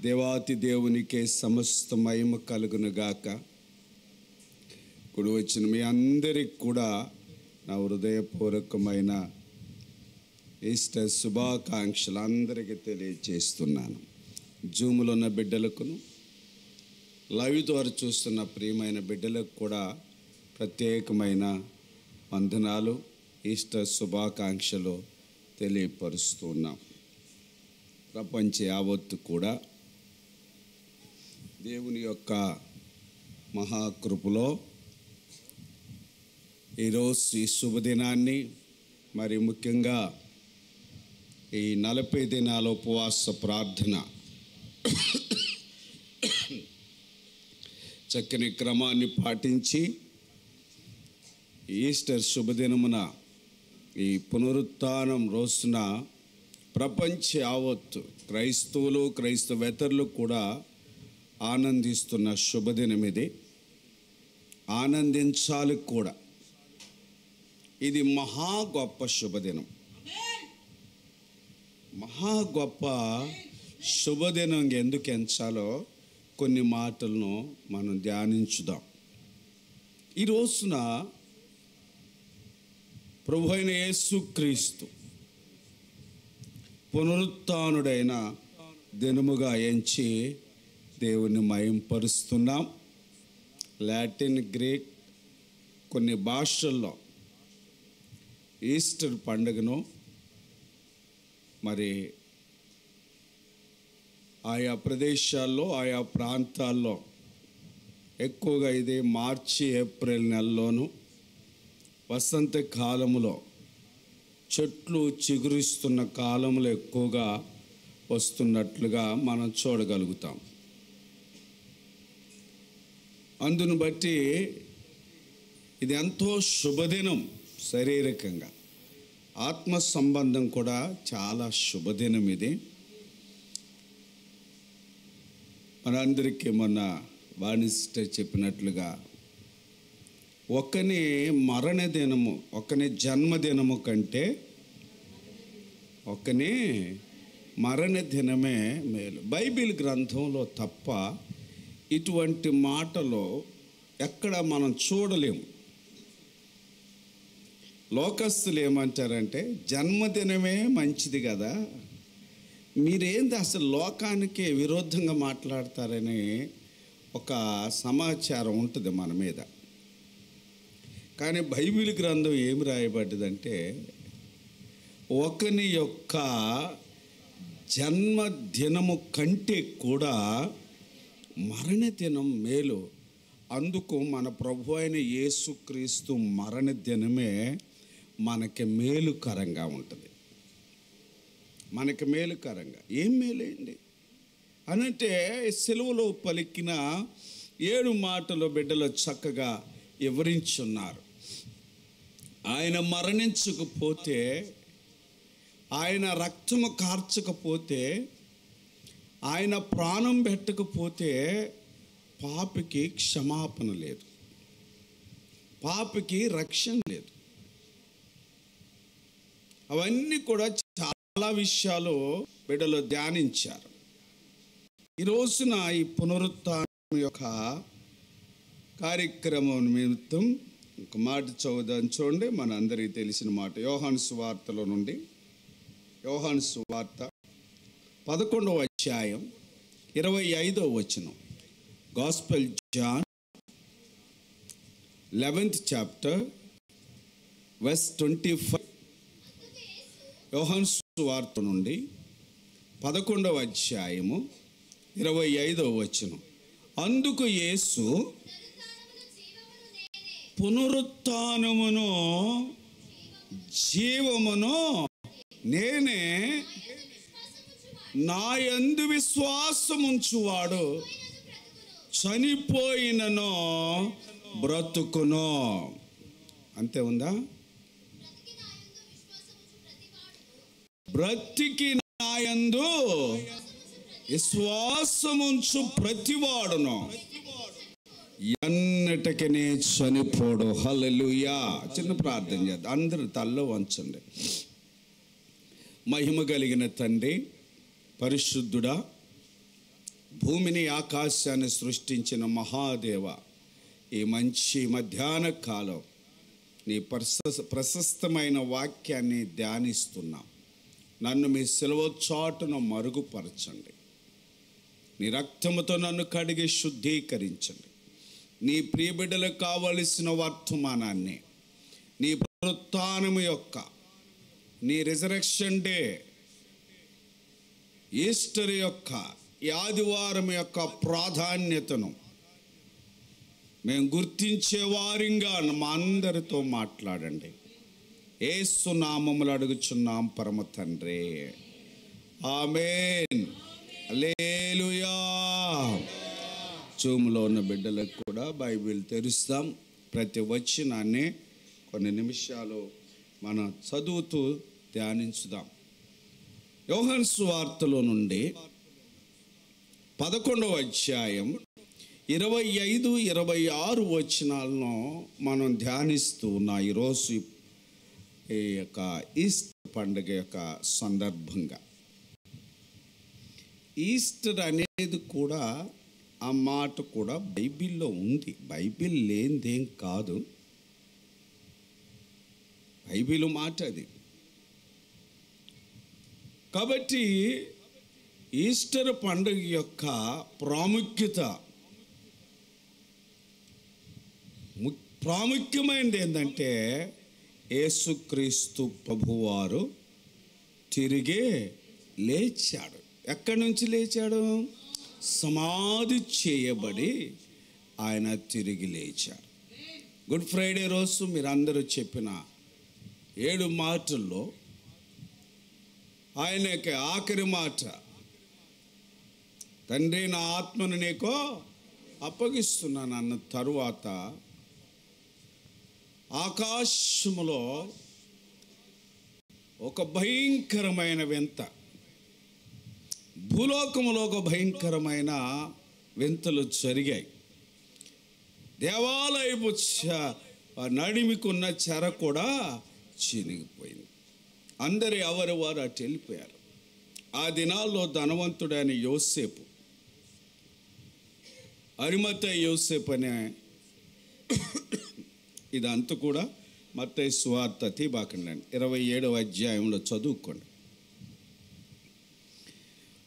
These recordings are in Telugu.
దేవాతి దేవునికే సమస్త మహిమ కలుగునుగాక. ఇప్పుడు వచ్చిన మీ అందరికి కూడా నా హృదయపూర్వకమైన ఈస్టర్ శుభాకాంక్షలు అందరికీ తెలియజేస్తున్నాను. జూములో ఉన్న బిడ్డలకును లైవ్ ద్వారా చూస్తున్న ప్రియమైన బిడ్డలకు కూడా ప్రత్యేకమైన వందనాలు, ఈస్టర్ శుభాకాంక్షలు తెలియపరుస్తున్నాం. ప్రపంచ యావత్తు కూడా దేవుని యొక్క మహాకృపలో ఈరోజు ఈ శుభదినాన్ని, మరి ముఖ్యంగా ఈ 40 దినాల ఉపవాస ప్రార్థన చక్కని క్రమాన్ని పాటించి ఈస్టర్ శుభదినమున ఈ పునరుత్థానం రోజున ప్రపంచ యావత్తు క్రైస్తవులు క్రైస్తవేతరులు కూడా ఆనందిస్తున్న శుభదినం ఇది. ఆనందించాలి కూడా. ఇది మహా గొప్ప శుభదినం. మహా గొప్ప శుభదినం ఎందుకు ఎంచాలో కొన్ని మాటలను మనం ధ్యానించుదాం. ఈ రోజున ప్రభు అయిన యేసుక్రీస్తు పునరుత్థానుడైన దినముగా ఎంచి దేవుని మహింపరుస్తున్నాం. లాటిన్, గ్రీక్ కొన్ని భాషల్లో ఈస్టర్ పండుగను మరి ఆయా ప్రదేశాల్లో ఆయా ప్రాంతాల్లో ఎక్కువగా ఇది మార్చి ఏప్రిల్ నెలలోను వసంత కాలములో చెట్లు చిగురిస్తున్న కాలంలో ఎక్కువగా వస్తున్నట్లుగా మనం చూడగలుగుతాం. అందును బట్టి ఇది ఎంతో శుభదినం. శారీరకంగా ఆత్మ సంబంధం కూడా చాలా శుభదినం ఇది. మనందరికీ మొన్న వాణిస్టర్ చెప్పినట్లుగా ఒకని మరణ దినము, ఒకని జన్మదినము కంటే ఒకని మరణ దినమే మేలు. బైబిల్ గ్రంథంలో తప్ప ఇటువంటి మాటలు ఎక్కడ మనం చూడలేము. లోకస్తులు ఏమంటారంటే జన్మదినమే మంచిది కదా, మీరేంది అసలు లోకానికి విరోధంగా మాట్లాడతారని ఒక సమాచారం ఉంటుంది మన మీద. కానీ బైబిల్ గ్రంథం ఏమి రాయబడ్డదంటే ఒకని యొక్క జన్మదినము కంటే కూడా మరణ దినం మేలు. అందుకు మన ప్రభు అయిన యేసుక్రీస్తు మరణ దినమే మనకి మేలుకరంగా ఉంటుంది. మనకి మేలుకరంగా ఏం మేలైంది అనంటే సెలవులో పలికిన 7 మాటలు బిడ్డలు చక్కగా వివరించున్నారు. ఆయన మరణించకపోతే, ఆయన రక్తము కార్చకపోతే, ఆయన ప్రాణం పెట్టకపోతే పాపికి క్షమాపణ లేదు, పాపికి రక్షణ లేదు. అవన్నీ కూడా చాలా విషయాలు బిడ్డలు ధ్యానించారు. ఈ రోజున ఈ పునరుత్థానం యొక్క కార్యక్రమం నిమిత్తం ఒక మాట చదువుదాం. చూడండి, మన అందరికీ తెలిసిన మాట యోహాను సువార్తలో నుండి. యోహాను సువార్త 11వ అధ్యాయం 25వ వచనం. Gospel John 11th chapter verse 25. యోహాను సువార్త నుండి 11వ అధ్యాయము 25వ వచనం. అందుకు యేసు పునరుత్థానమును జీవమును నేనే, నా యందు విశ్వాసముంచువాడు చనిపోయినను బ్రతుకును. అంతే ఉందా? బ్రతికి నా యందు విశ్వాసముంచు ప్రతివాడును ఎన్నటికనే చనిపోడు. హల్లెలూయా. చిన్న ప్రార్థన చేద్దాం. అందరూ తల్లో వంచండి. మహిమ కలిగిన తండ్రి, పరిశుద్ధుడా, భూమిని ఆకాశాన్ని సృష్టించిన మహాదేవ, ఈ మంచి మధ్యాహ్న కాలం నీ ప్రశస్తమైన వాక్యాన్ని ధ్యానిస్తున్నాం. నన్ను మీ సిలువ చాటును మరుగుపరచండి. నీ రక్తముతో నన్ను కడిగి శుద్ధీకరించండి. నీ ప్రియబిడ్డలకు కావలసిన వర్తమానాన్ని, నీ పునరుత్థానము యొక్క, నీ రిజరెక్షన్ డే, ఈస్టర్ యొక్క, ఈ ఆదివారం యొక్క ప్రాధాన్యతను మేము గుర్తించే వారిగా మా అందరితో మాట్లాడండి. యేసు నామములో అడుగుచున్నాం పరమ తండ్రి, ఆమేన్. హల్లెలూయా. జూమ్లో ఉన్న బిడ్డలకు కూడా బైబిల్ తెరుస్తాం. ప్రతి వచనాన్ని కొన్ని నిమిషాలు మనం చదువుతూ ధ్యానించుదాం. యోహాను సువార్తలో నుండి 11వ అధ్యాయం 25, 26 వచనాలను మనం ధ్యానిస్తూ ఉన్నాం ఈరోజు ఈ యొక్క ఈస్టర్ పండుగ యొక్క సందర్భంగా. ఈస్టర్ అనేది కూడా, ఆ మాట కూడా బైబిల్లో ఉంది. బైబిల్ లేనిదేం కాదు, బైబిల్ మాట అది. కాబట్టి ఈస్టర్ పండుగ యొక్క ప్రాముఖ్యమైనది ఏంటంటే, యేసుక్రీస్తు ప్రభువారు తిరిగి లేచాడు. ఎక్కడి నుంచి లేచాడు? సమాధి చేయబడి ఆయన తిరిగి లేచాడు. గుడ్ ఫ్రైడే రోజు మీరందరూ చెప్పిన 7 మాటల్లో ఆయనకి ఆఖరి మాట, తండ్రి నా ఆత్మను నీకో అప్పగిస్తున్నాను అన్న తరువాత ఆకాశములో ఒక భయంకరమైన వింత, భూలోకములో ఒక భయంకరమైన వింతలు జరిగాయి. దేవాలయపు నడిమికున్న చెర కూడా చినిగిపోయింది. అందరూ ఎవరి వారు అటు వెళ్ళిపోయారు. ఆ దినాల్లో ధనవంతుడైన యోసేపు, అరిమతయి యోసేపు అనే, ఇదంతా కూడా మత్తయి సువార్త తీబాకండి 27వ అధ్యాయంలో చదువుకోండి.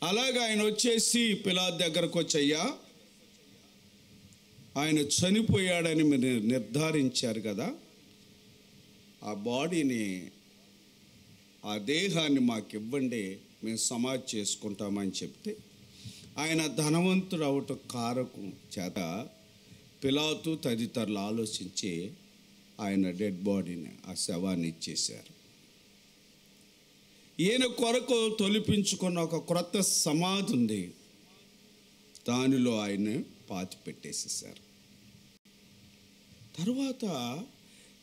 అలాగే ఆయన వచ్చేసి పిలాతు దగ్గరకు వచ్చయ్యా, ఆయన చనిపోయాడని మీరు నిర్ధారించారు కదా, ఆ బాడీని, ఆ దేహాన్ని మాకు ఇవ్వండి, మేము సమాధి చేసుకుంటామని చెప్తే, ఆయన ధనవంతుడు అవట కారకు చేత పిలాతు తదితరులు ఆలోచించి ఆయన డెడ్ బాడీని, ఆ శవాన్ని ఇచ్చేశారు. ఈయన కొరకు తొలిపించుకున్న ఒక క్రొత్త సమాధి ఉంది, దానిలో ఆయన పాతి పెట్టేసేసారు. తర్వాత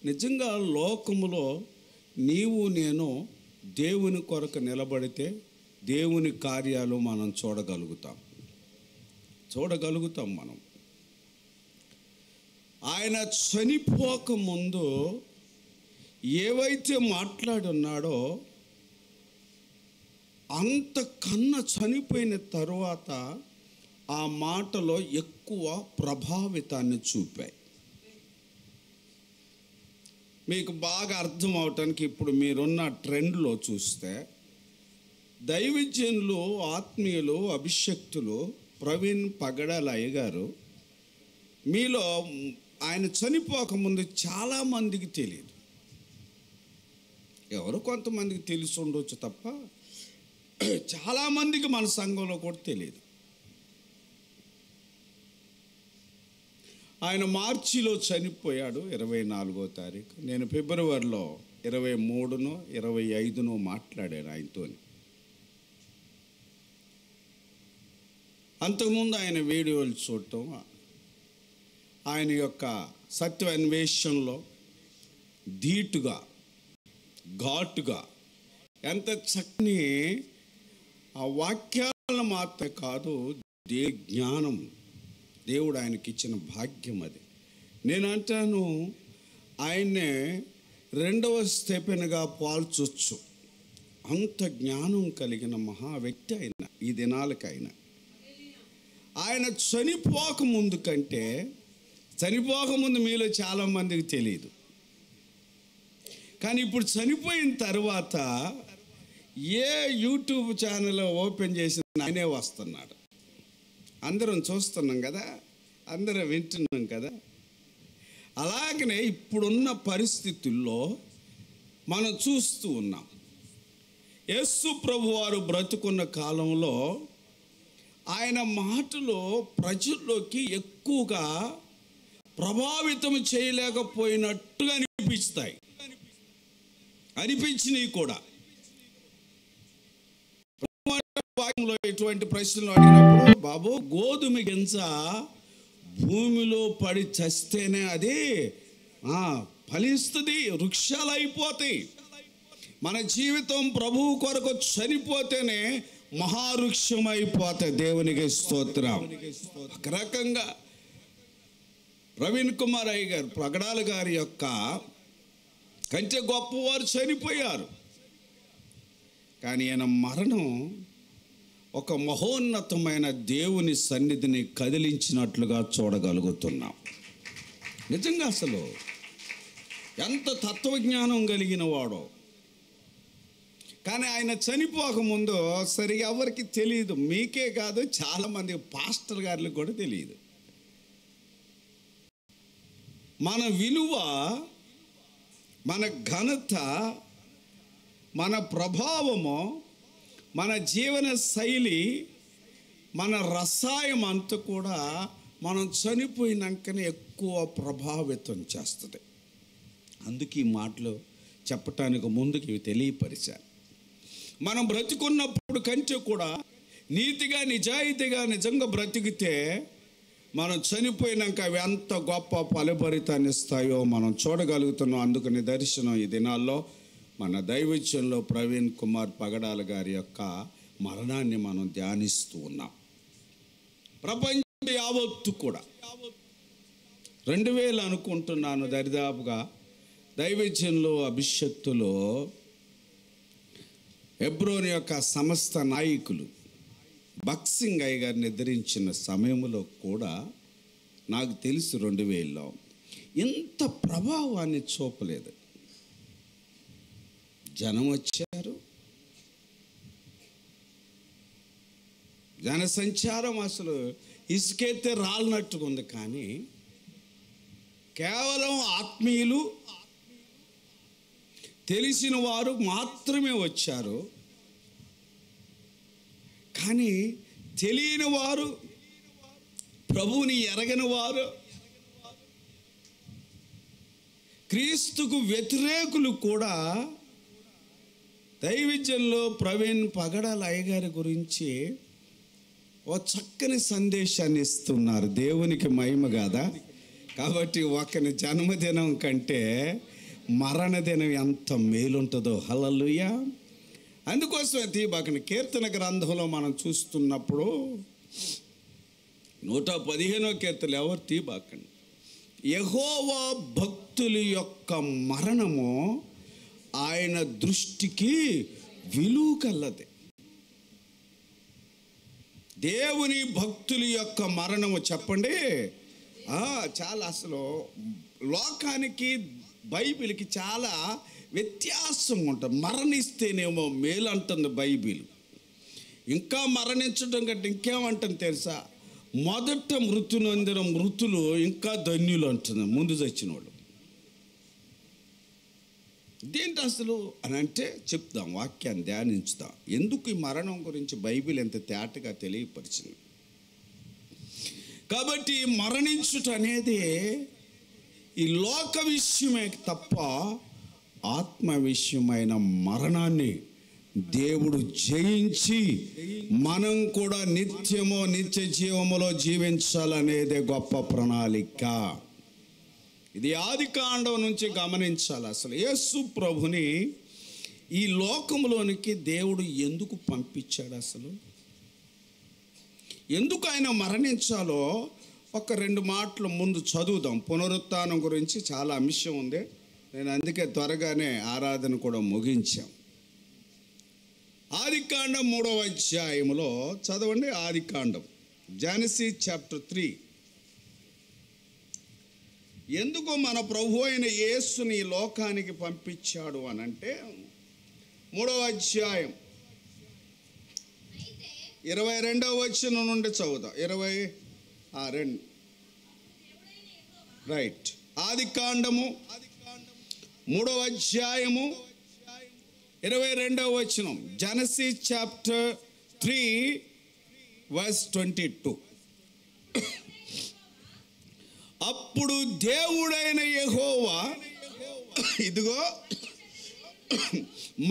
నిజంగా లోకములో నీవు నేను దేవుని కొరకు నిలబడితే దేవుని కార్యాలు మనం చూడగలుగుతాం మనం. ఆయన చనిపోకముందు ఏవైతే మాట్లాడున్నాడో, అంతకన్నా చనిపోయిన తరువాత ఆ మాటలో ఎక్కువ ప్రభావితాన్ని చూపాయి. మీకు బాగా అర్థం అవటానికి ఇప్పుడు మీరున్న ట్రెండ్లో చూస్తే, దైవజనులు, ఆత్మీయులు, అభిషక్తులు, ప్రవీణ్ పగడాలయ్య గారు, మీలో ఆయన చనిపోకముందు చాలామందికి తెలియదు. ఎవరు కొంతమందికి తెలిసి ఉండొచ్చు తప్ప చాలామందికి మన సంఘంలో కూడా తెలియదు. ఆయన మార్చిలో చనిపోయాడు 24వ తారీఖు. నేను ఫిబ్రవరిలో 23నో 25నో మాట్లాడాను ఆయనతో. అంతకుముందు ఆయన వీడియోలు చూడటం, ఆయన యొక్క సత్య అన్వేషణలో ధీటుగా, ఘాటుగా, ఎంత చక్కని ఆ వాక్యాలను మాత్రమే కాదు, జ్ఞానం, దేవుడు ఆయనకి ఇచ్చిన భాగ్యం అది. నేను అంటాను, ఆయన్నే 2వ స్టెపెన్గా పోల్చొచ్చు. అంత జ్ఞానం కలిగిన మహా వ్యక్తి ఆయన. ఈ దినాలకైనా. ఆయన చనిపోకముందు కంటే, చనిపోకముందు మీలో చాలామందికి తెలియదు, కానీ ఇప్పుడు చనిపోయిన తర్వాత ఏ యూట్యూబ్ ఛానల్ ఓపెన్ చేసిన ఆయనే వస్తున్నాడు. అందరం చూస్తున్నాం కదా, అందరం వింటున్నాం కదా. అలాగనే ఇప్పుడున్న పరిస్థితుల్లో మనం చూస్తూ ఉన్నాం. యేసు ప్రభు వారు బ్రతుకున్న కాలంలో ఆయన మాటలు ప్రజల్లోకి ఎక్కువగా ప్రభావితం చేయలేకపోయినట్టుగా అనిపించినవి కూడా. ఇటువంటి ప్రశ్నలు అడిగినప్పుడు, బాబు గోధుమ గింజ భూమిలో పడి చస్తేనే అది ఫలిస్తుంది, వృక్షాలు అయిపోతాయి. మన జీవితం ప్రభువు కొరకు చనిపోతేనే మహావృక్షం అయిపోతాయి. దేవునికి స్తోత్రం. ఒక రకంగా ప్రవీణ్ కుమార్ అయ్య గారు, పగడాల గారి యొక్క కంటే గొప్పవారు చనిపోయారు. కానీ ఆయన మరణం ఒక మహోన్నతమైన దేవుని సన్నిధిని కదిలించినట్లుగా చూడగలుగుతున్నాం. నిజంగా అసలు ఎంత తత్వజ్ఞానం కలిగిన వాడో. కానీ ఆయన చనిపోకముందు సరిగా ఎవరికి తెలియదు, మీకే కాదు చాలామంది పాస్టర్ గారికి కూడా తెలియదు. మన విలువ, మన ఘనత, మన ప్రభావము, మన జీవన శైలి, మన రసాయం అంతా కూడా మనం చనిపోయినాకనే ఎక్కువ ప్రభావితం చేస్తుంది. అందుకే ఈ మాటలు చెప్పటానికి ముందుకు ఇవి తెలియపరిచాను. మనం బ్రతికున్నప్పుడు కంటే కూడా నీతిగా, నిజాయితీగా, నిజంగా బ్రతికితే మనం చనిపోయినాక అవి ఎంత గొప్ప ఫలభరితాన్ని ఇస్తాయో మనం చూడగలుగుతున్నాం. అందుకని దర్శనం ఈ దినాల్లో మన దైవజ్యంలో ప్రవీణ్ కుమార్ పగడాల గారి యొక్క మరణాన్ని మనం ధ్యానిస్తూ ఉన్నాం. ప్రపంచ యావత్తు కూడా 2000 అనుకుంటున్నాను దరిదాపుగా దైవజ్యంలో అభిషక్తులో హెబ్రోన్ యొక్క సమస్త నాయకులు బక్సింగ్ అయ్య గారిని ఎదిరించిన సమయంలో కూడా నాకు తెలుసు 2000లో ఇంత ప్రభావాన్ని చూపలేదు. జనం వచ్చారు, జనసంచారం అసలు ఇసుకెత్తే రాలినట్టుగా ఉంది. కానీ కేవలం ఆత్మీయులు, తెలిసిన వారు మాత్రమే వచ్చారు. కానీ తెలియని వారు, ప్రభువుని ఎరగని వారు, క్రీస్తుకు వ్యతిరేకులు కూడా దైవజ్యంలో ప్రవీణ్ పగడాల అయ్యగారి గురించి ఓ చక్కని సందేశాన్ని ఇస్తున్నారు. దేవునికి మహిమ కాదా? కాబట్టి ఒకని జన్మదినం కంటే మరణదినం ఎంత మేలుంటుందో. హల్లెలూయా. అందుకోసం తీబాకని కీర్తన గ్రంథంలో మనం చూస్తున్నప్పుడు 115వ కీర్తన ఎవరు తీబాకండి, యెహోవా భక్తుల యొక్క మరణము ఆయన దృష్టికి విలువ కలది. దేవుని భక్తుల యొక్క మరణము చెప్పండి చాలా అసలు లోకానికి బైబిల్కి చాలా వ్యత్యాసం ఉంటుంది. మరణిస్తేనేమో మేలు అంటుంది బైబిల్. ఇంకా మరణించడం కంటే ఇంకేమంటుంది తెలుసా? మొదట మృతు నొందిన మృతులు ఇంకా ధన్యులు అంటుంది, ముందు చచ్చిన వాళ్ళు. ఇదేంటి అసలు అని అంటే చెప్తాం, వాక్యాన్ని ధ్యానించుతాం. ఎందుకు ఈ మరణం గురించి బైబిల్ ఎంత తేటగా తెలియపరిచింది. కాబట్టి మరణించుట అనేది ఈ లోక విషయమే తప్ప ఆత్మ విషయమైన మరణాన్ని దేవుడు జయించి మనం కూడా నిత్యము నిత్య జీవములో జీవించాలనేదే గొప్ప ప్రణాళిక. ఇది ఆదికాండం నుంచి గమనించాలి. అసలు యేసు ప్రభుని ఈ లోకంలోనికి దేవుడు ఎందుకు పంపించాడు? అసలు ఎందుకు ఆయన మరణించాలో ఒక 2 మాటలు ముందు చదువుదాం. పునరుత్థానం గురించి చాలా అంశం ఉంది. నేను అందుకే త్వరగానే ఆరాధన కూడా ముగించాం. ఆదికాండం 3వ అధ్యాయములో చదవండి. ఆదికాండం, జెనసిస్ చాప్టర్ 3. ఎందుకు మన ప్రభు అయిన యేసుని లోకానికి పంపించాడు అనంటే 3వ అధ్యాయం 22వ వచనం నుండి చదువుదాం. 22 రైట్. ఆదికాండము 3వ అధ్యాయము 22వ వచనం. Genesis chapter 3 verse 22. అప్పుడు దేవుడైన యెహోవా ఇదిగో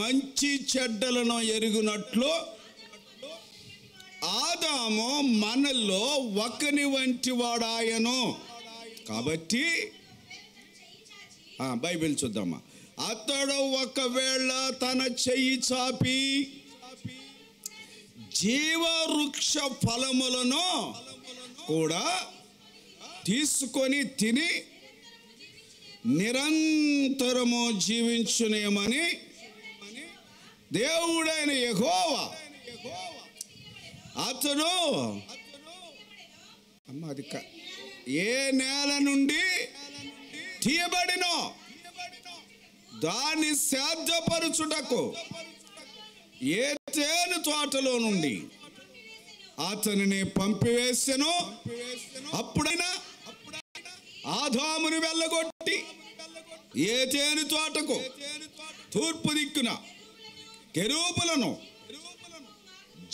మంచి చెడ్డలను ఎరుగునట్లు ఆదాము మనలో ఒకని వంటి వాడాయను. కాబట్టి బైబిల్ చూద్దామా. అతడు ఒకవేళ తన చెయ్యి చాపి జీవవృక్ష ఫలములను కూడా తీసుకొని తిని నిరంతరము జీవించునేమని దేవుడైన యెహోవా అతడు అది ఏ నేల నుండి తీయబడినో దాన్ని సాధ్యపరచుటకు ఏదెను తోటలో నుండి అతనిని పంపివేసెను. అప్పుడైనా ఆదామును వెళ్ళగొట్టి ఏదెను తోటకు తూర్పు దిక్కున కెరూబులను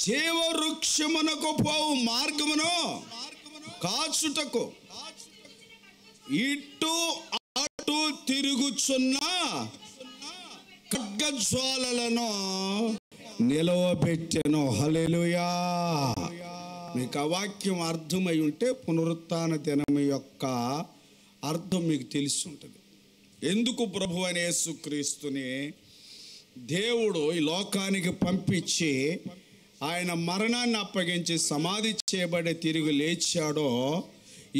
జీవవృక్షమునకు పోవు మార్గమును కాచుటకు ఇటు అటు తిరుగుచున్న ఖడ్గజ్వాలలను నిలవబెట్టెను. హల్లెలూయా. మీకు ఆ వాక్యం అర్థమై ఉంటే పునరుత్థాన దినం యొక్క అర్థం మీకు తెలిసి ఉంటుంది. ఎందుకు ప్రభు అయిన యేసుక్రీస్తుని దేవుడు ఈ లోకానికి పంపించి ఆయన మరణాన్ని అప్పగించి సమాధి చేయబడి తిరిగి లేచాడో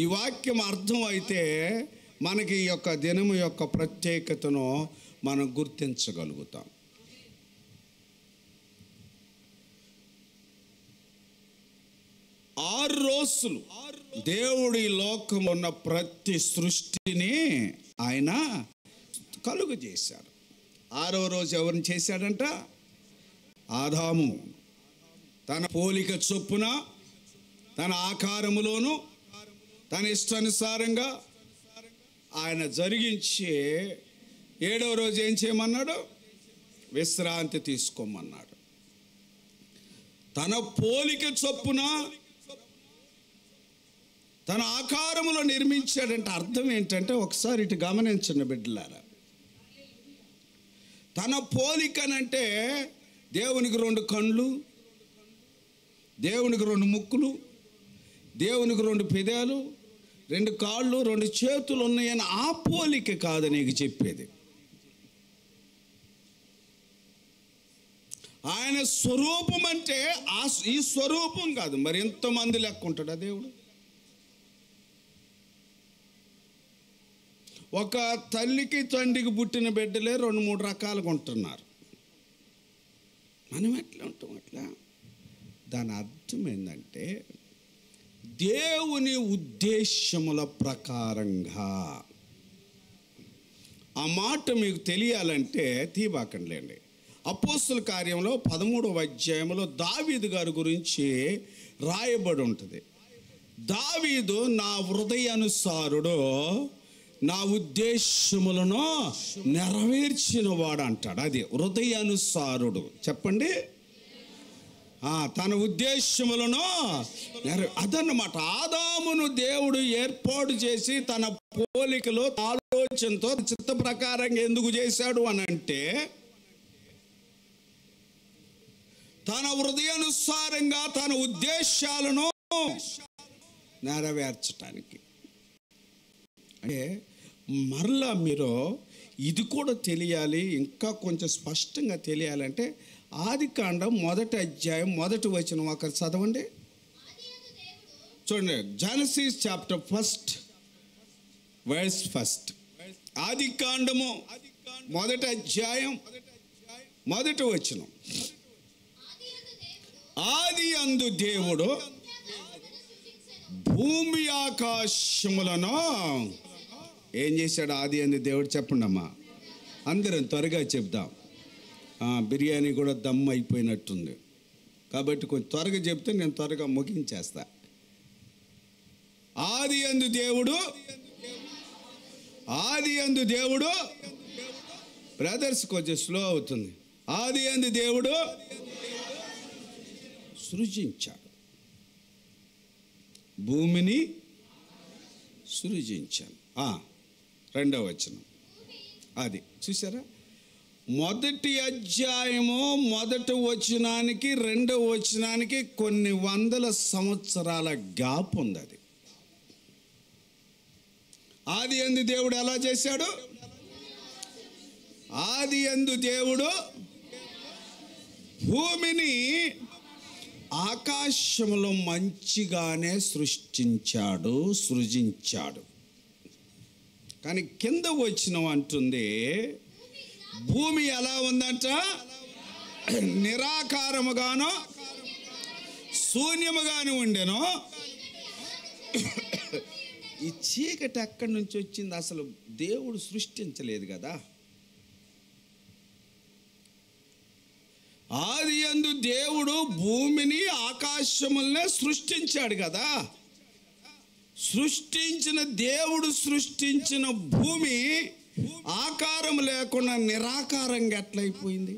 ఈ వాక్యం అర్థం అయితే మనకి ఈ యొక్క దినము యొక్క ప్రత్యేకతను మనం గుర్తించగలుగుతాం. ఆరు రోజులు దేవుడు ఈ లోకంలో ఉన్న ప్రతి సృష్టిని ఆయన కలుగు చేశాడు. 6వ రోజు ఎవరిని చేశాడంట? ఆదాము. తన పోలిక చొప్పున తన ఆకారములోను తన ఇష్టానుసారంగా ఆయన జరిగించి 7వ రోజు ఏం చేయమన్నాడు? విశ్రాంతి తీసుకోమన్నాడు. తన పోలిక చొప్పున తన ఆకారములో నిర్మించాడంటే అర్థం ఏంటంటే ఒకసారి ఇటు గమనించండి బిడ్డలారా. తన పోలికనంటే దేవునికి 2 కళ్ళు, దేవునికి 2 ముక్కులు, దేవునికి 2 పెదాలు, 2 కాళ్ళు, 2 చేతులు ఉన్నాయని ఆ పోలిక కాదు నీకు చెప్పేది. ఆయన స్వరూపం అంటే ఈ స్వరూపం కాదు. మరి ఎంతమంది లెక్క ఉంటాడా దేవుడు? ఒక తల్లికి తండ్రికి పుట్టిన బిడ్డలే 2-3 రకాలుగా ఉంటున్నారు. మనం ఎట్లా ఉంటాం అట్లా? దాని అర్థం ఏంటంటే దేవుని ఉద్దేశముల ప్రకారంగా. ఆ మాట మీకు తెలియాలంటే తీబాకండి. అపోస్తుల కార్యంలో 13వ అధ్యాయంలో దావీదు గారి గురించి రాయబడి ఉంటుంది. దావీదు నా హృదయానుసారుడు, నా ఉద్దేశములను నెరవేర్చిన వాడు అంటాడు. అది హృదయానుసారుడు. చెప్పండి. తన ఉద్దేశములను అదన్నమాట. ఆదామును దేవుడు ఏర్పాటు చేసి తన పోలికలో ఆలోచనతో చిత్త ప్రకారంగా ఎందుకు చేశాడు అని అంటే తన హృదయానుసారంగా తన ఉద్దేశాలను నెరవేర్చటానికి. అంటే మరలా మీరు ఇది కూడా తెలియాలి, ఇంకా కొంచెం స్పష్టంగా తెలియాలంటే ఆదికాండం 1వ అధ్యాయం 1వ వచనం ఒకరు చదవండి. చూడండి. Genesis chapter 1 verse 1. ఆదికాండము 1వ అధ్యాయం 1వ వచనం. ఆది అందు దేవుడు భూమి ఆకాశములను ఏం చేశాడు? ఆది అందు దేవుడు. చెప్పండి అమ్మా, అందరం త్వరగా చెప్దాం. బిర్యానీ కూడా దమ్ అయిపోయినట్టుంది కాబట్టి కొంచెం త్వరగా చెప్తే నేను త్వరగా ముగించేస్తా. ఆది అందు దేవుడు, ఆది అందు దేవుడు. బ్రదర్స్ కొంచెం స్లో అవుతుంది. ఆది అందు దేవుడు సృజించాడు, భూమిని సృజించాను. రెండవ వచనం అది చూసారా? మొదటి అధ్యాయము మొదటి వచనానికి రెండవ వచనానికి కొన్ని వందల సంవత్సరాల గ్యాప్ ఉంది. అది ఆది యందు దేవుడు ఎలా చేశాడు? ఆది యందు దేవుడు భూమిని ఆకాశంలో మంచిగానే సృజించాడు. కానీ కింద వచనం అంటుంది భూమి ఎలా ఉందంట? నిరాకారముగాను శూన్యముగాను ఉండెను. ఈ చీకటి ఎక్కడి నుంచి వచ్చింది? అసలు దేవుడు సృష్టించలేదు కదా. ఆది యందు దేవుడు భూమిని ఆకాశములనే సృష్టించాడు కదా. దేవుడు సృష్టించిన భూమి ఆకారం లేకుండా నిరాకారంగా ఎట్లయిపోయింది?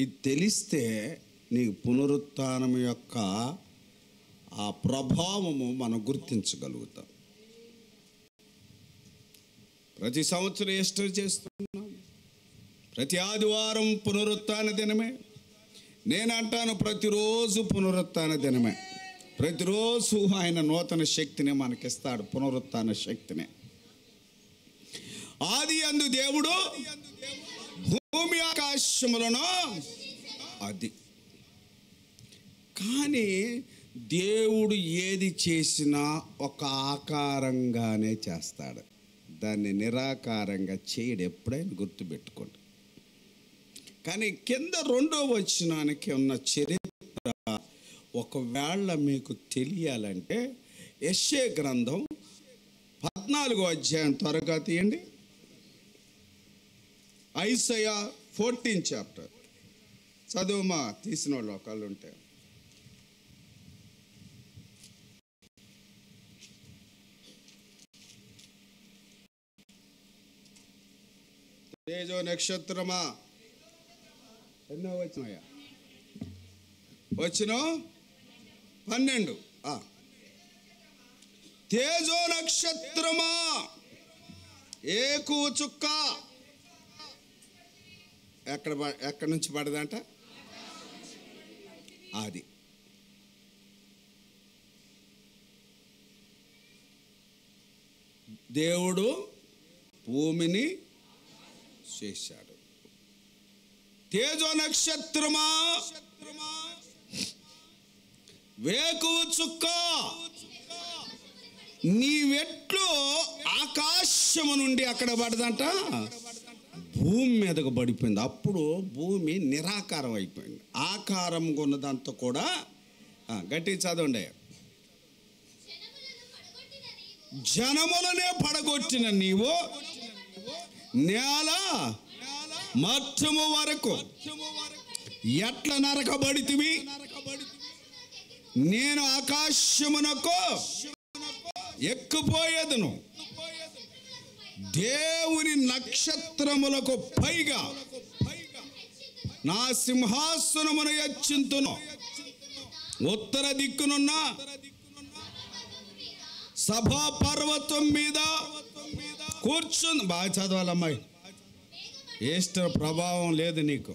ఇది తెలిస్తే నీకు పునరుత్థానం యొక్క ఆ ప్రభావము మనం గుర్తించగలుగుతాం. ప్రతి సంవత్సరం ఈస్టర్ చేస్తున్నాం, ప్రతి ఆదివారం పునరుత్థాన దినమే. నేను అంటాను ప్రతిరోజు పునరుత్థాన దినమే. ప్రతిరోజు ఆయన నూతన శక్తిని మనకిస్తాడు, పునరుత్థాన శక్తిని. ఆది యందు దేవుడు భూమి ఆకాశములను అది. కానీ దేవుడు ఏది చేసినా ఒక ఆకారంగానే చేస్తాడు, దాన్ని నిరాకారంగా చేయడు. ఎప్పుడైనా గుర్తుపెట్టుకోండి. కానీ కింద రెండో వచనానికి ఉన్న చరిత్ర ఒకవేళ మీకు తెలియాలంటే యెషయా గ్రంథం 14వ అధ్యాయం త్వరగా తీయండి. ఐసయా 14 చాప్టర్ చదువుమా, తీసిన వాళ్ళు ఒకళ్ళు ఉంటే. తేజో నక్షత్రమా, ఎన్నో వచ్చినాయా? వచ్చిన 12. తేజో నక్షత్రమా, ఏకు చుక్క ఎక్కడి నుంచి పడదంట? అది దేవుడు భూమిని చేశాడు. తేజో నక్షత్రమా, వేకువ చుక్క, నీవెట్లు ఆకాశము నుండి అక్కడ పడదంట భూమి మీదకు పడిపోయింది. అప్పుడు భూమి నిరాకారం అయిపోయింది. ఆకారం ఉన్నదంతా కూడా గట్టి చదవండి. జనములనే పడగొట్టిన నీవు నేల మట్టము వరకు ఎట్లా నరకబడితివి? నేను ఆకాశమునకు ఎక్కుపోయేదను, దేవుని నక్షత్రములకు పైగా నా సింహాసనమును హెచ్చింతును. ఉత్తర దిక్కునున్న సభా పర్వతం మీద కూర్చుంది. బాగా చదవాలమ్మాయి, ఈస్టర్ ప్రభావం లేదు నీకు.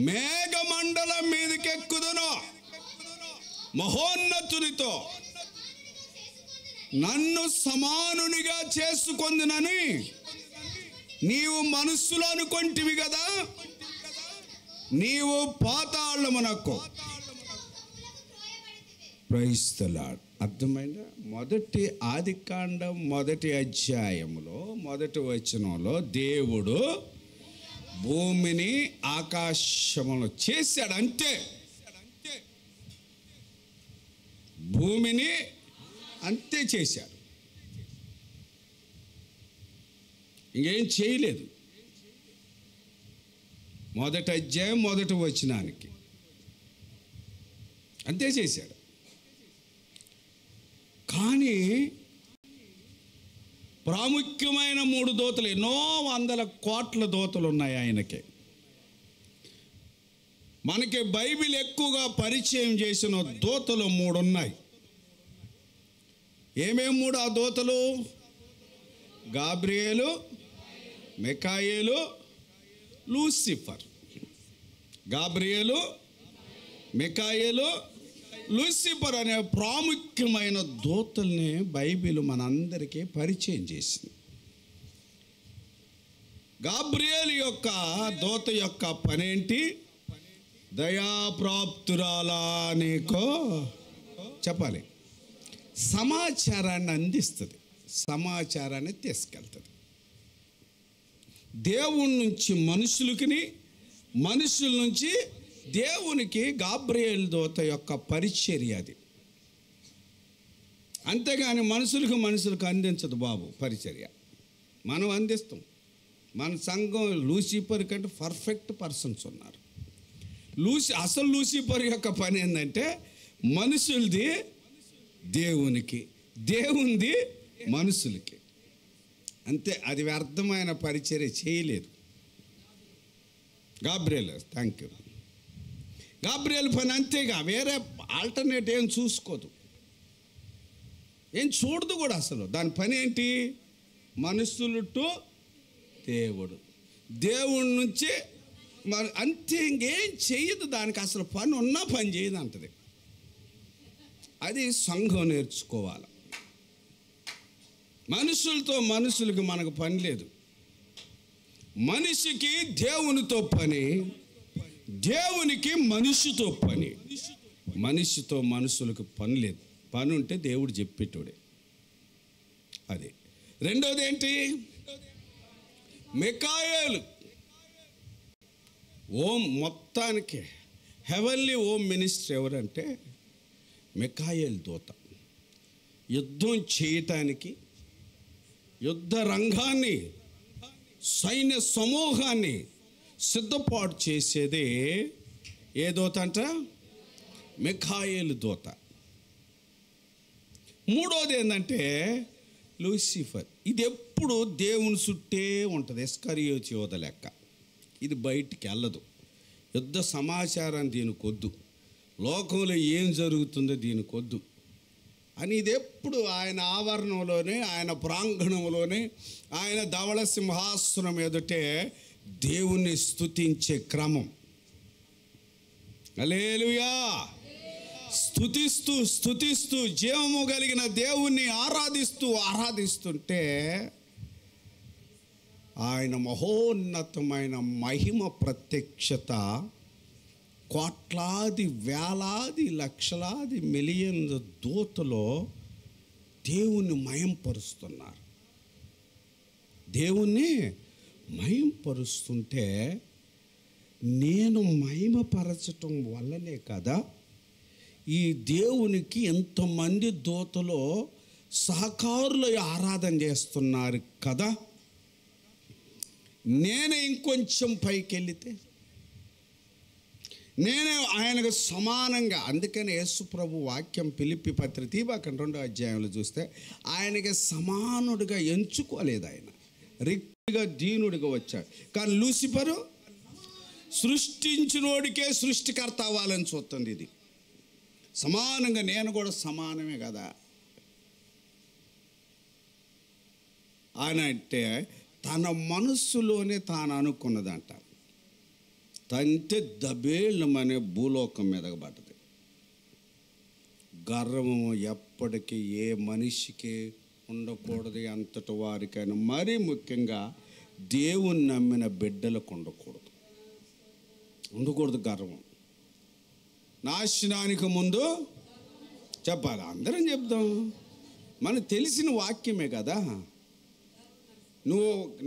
మేఘమండలం మీదకి ఎక్కుదును, మహోన్నతునితో నన్ను సమానునిగా చేసుకొందునని నీవు మనస్సులో అనుకొంటివి కదా. నీవు పాతాళమునకు. Praise the lord. అర్థమైందా? మొదటి ఆదికాండం 1వ అధ్యాయంలో 1వ వచనంలో దేవుడు భూమిని ఆకాశమును చేశాడు, అంతే. భూమిని అంతే చేశాడు, ఇంకేం చేయలేదు. మొదటి అధ్యాయం మొదటి వచనానికి అంతే చేశాడు. కానీ ప్రాముఖ్యమైన 3 దూతలు, ఎన్నో వందల కోట్ల దూతలు ఉన్నాయి ఆయనకి. మనకి బైబిల్ ఎక్కువగా పరిచయం చేసిన దూతలు 3 ఉన్నాయి. ఏమేం 3 ఆ దూతలు? గాబ్రియేలు, మిఖాయేలు, లూసిఫర్. గాబ్రియేలు, మిఖాయేలు, లూసిఫర్ అనే ప్రాముఖ్యమైన దూతల్ని బైబిల్ మనందరికీ పరిచయం చేసింది. గాబ్రియేలు యొక్క దూత యొక్క పనేంటి? దయాప్రాప్తురాలా నీకో చెప్పాలి, సమాచారాన్ని అందిస్తుంది, సమాచారాన్ని తీసుకెళ్తుంది. దేవుని నుంచి మనుషులకి, మనుషుల నుంచి దేవునికి గాబ్రియేలు దూత యొక్క పరిచర్య అది. అంతేగాని మనుషులకు అందించదు బాబు పరిచర్య, మనం అందిస్తాం. మన సంఘం లూసిఫర్ కంటే పర్ఫెక్ట్ పర్సన్స్ ఉన్నారు. అసలు లూసిఫర్ యొక్క పని ఏంటంటే మనుషులది దేవునికి, దేవునిది మనుషులకి, అంతే. అది వ్యర్థమైన పరిచర్య చేయలేదు గాబ్రియేలు. Thank you. గాబ్రియేలు పని అంతేగా, వేరే ఆల్టర్నేట్ ఏం చూసుకోదు, ఏం చూడదు కూడా. అసలు దాని పని ఏంటి? మనుషులు టు దేవుడు, దేవుడి నుంచి అంతే, ఇంకేం చేయదు. దానికి అసలు పని ఉన్నా పని చేయదు అంటది. అది సంఘం నేర్చుకోవాలి. మనుషులతో మనుషులకి మనకు పని లేదు. మనిషికి దేవునితో పని, దేవునికి మనిషితో పని. మనిషితో మనుషులకు పని లేదు. పని ఉంటే దేవుడు చెప్పేటోడే. అది. రెండోది ఏంటి? మిఖాయేలు. ఓం మొత్తానికి హెవెన్లీ ఓం మినిస్టర్ ఎవరంటే మిఖాయేలు దూత. యుద్ధం చేయటానికి, యుద్ధ రంగాన్ని, సైన్య సమూహాన్ని సిద్ధపాటు చేసేదే ఏ దూత అంట? మిఖాయేలు దూత. మూడోది ఏంటంటే లూసిఫర్. ఇది ఎప్పుడు దేవుని చుట్టే ఉంటుంది, ఇస్కరియోతు యోధ లెక్క. ఇది బయటికి వెళ్ళదు. యుద్ధ సమాచారం దీనికి వద్దు, లోకంలో ఏం జరుగుతుందో దీనికి వద్దు అని ఇది ఎప్పుడు ఆయన ఆవరణంలోనే, ఆయన ప్రాంగణంలోనే, ఆయన ధవళ సింహాసనం ఎదుటే దేవుణ్ణి స్తుతించే క్రమం. హల్లెలూయా. స్తుతిస్తూ స్తుతిస్తూ జీవము కలిగిన దేవుణ్ణి ఆరాధిస్తుంటే ఆయన మహోన్నతమైన మహిమ ప్రత్యక్షత కోట్లాది వేలాది లక్షలాది మిలియన్ దూతలో దేవుణ్ణి మయంపరుస్తున్నారు. దేవుణ్ణి మయంపరుస్తుంటే నేను మహిమపరచటం వల్లనే కదా ఈ దేవునికి ఎంతమంది దూతలో సహకారులు ఆరాధన చేస్తున్నారు కదా. నేనే ఇంకొంచెం పైకి వెళితే నేనే ఆయనకు సమానంగా. అందుకని యేసు ప్రభు వాక్యం ఫిలిప్పీ పత్రిక 2వ అధ్యాయంలో చూస్తే ఆయనకి సమానుడిగా ఎంచుకోలేదు. ఆయన రిక్తిగా దీనుడిగా వచ్చాడు. కానీ లూసిఫరు సృష్టించినోడికే సృష్టికర్త అవ్వాలని చూస్తుంది. ఇది సమానంగా, నేను కూడా సమానమే కదా అని అంటే తన మనస్సులోనే తాను అనుకున్నదంట. తంతే దబేళ్ళమనే భూలోకం మీదకి పడ్డది. గర్వము ఎప్పటికీ ఏ మనిషికి ఉండకూడదు, అంతటి వారికైనా, మరీ ముఖ్యంగా దేవుని నమ్మిన బిడ్డలకు ఉండకూడదు గర్వం. నాశనానికి ముందు చెప్పాలి, అందరం చెప్దాం, మనకు తెలిసిన వాక్యమే కదా.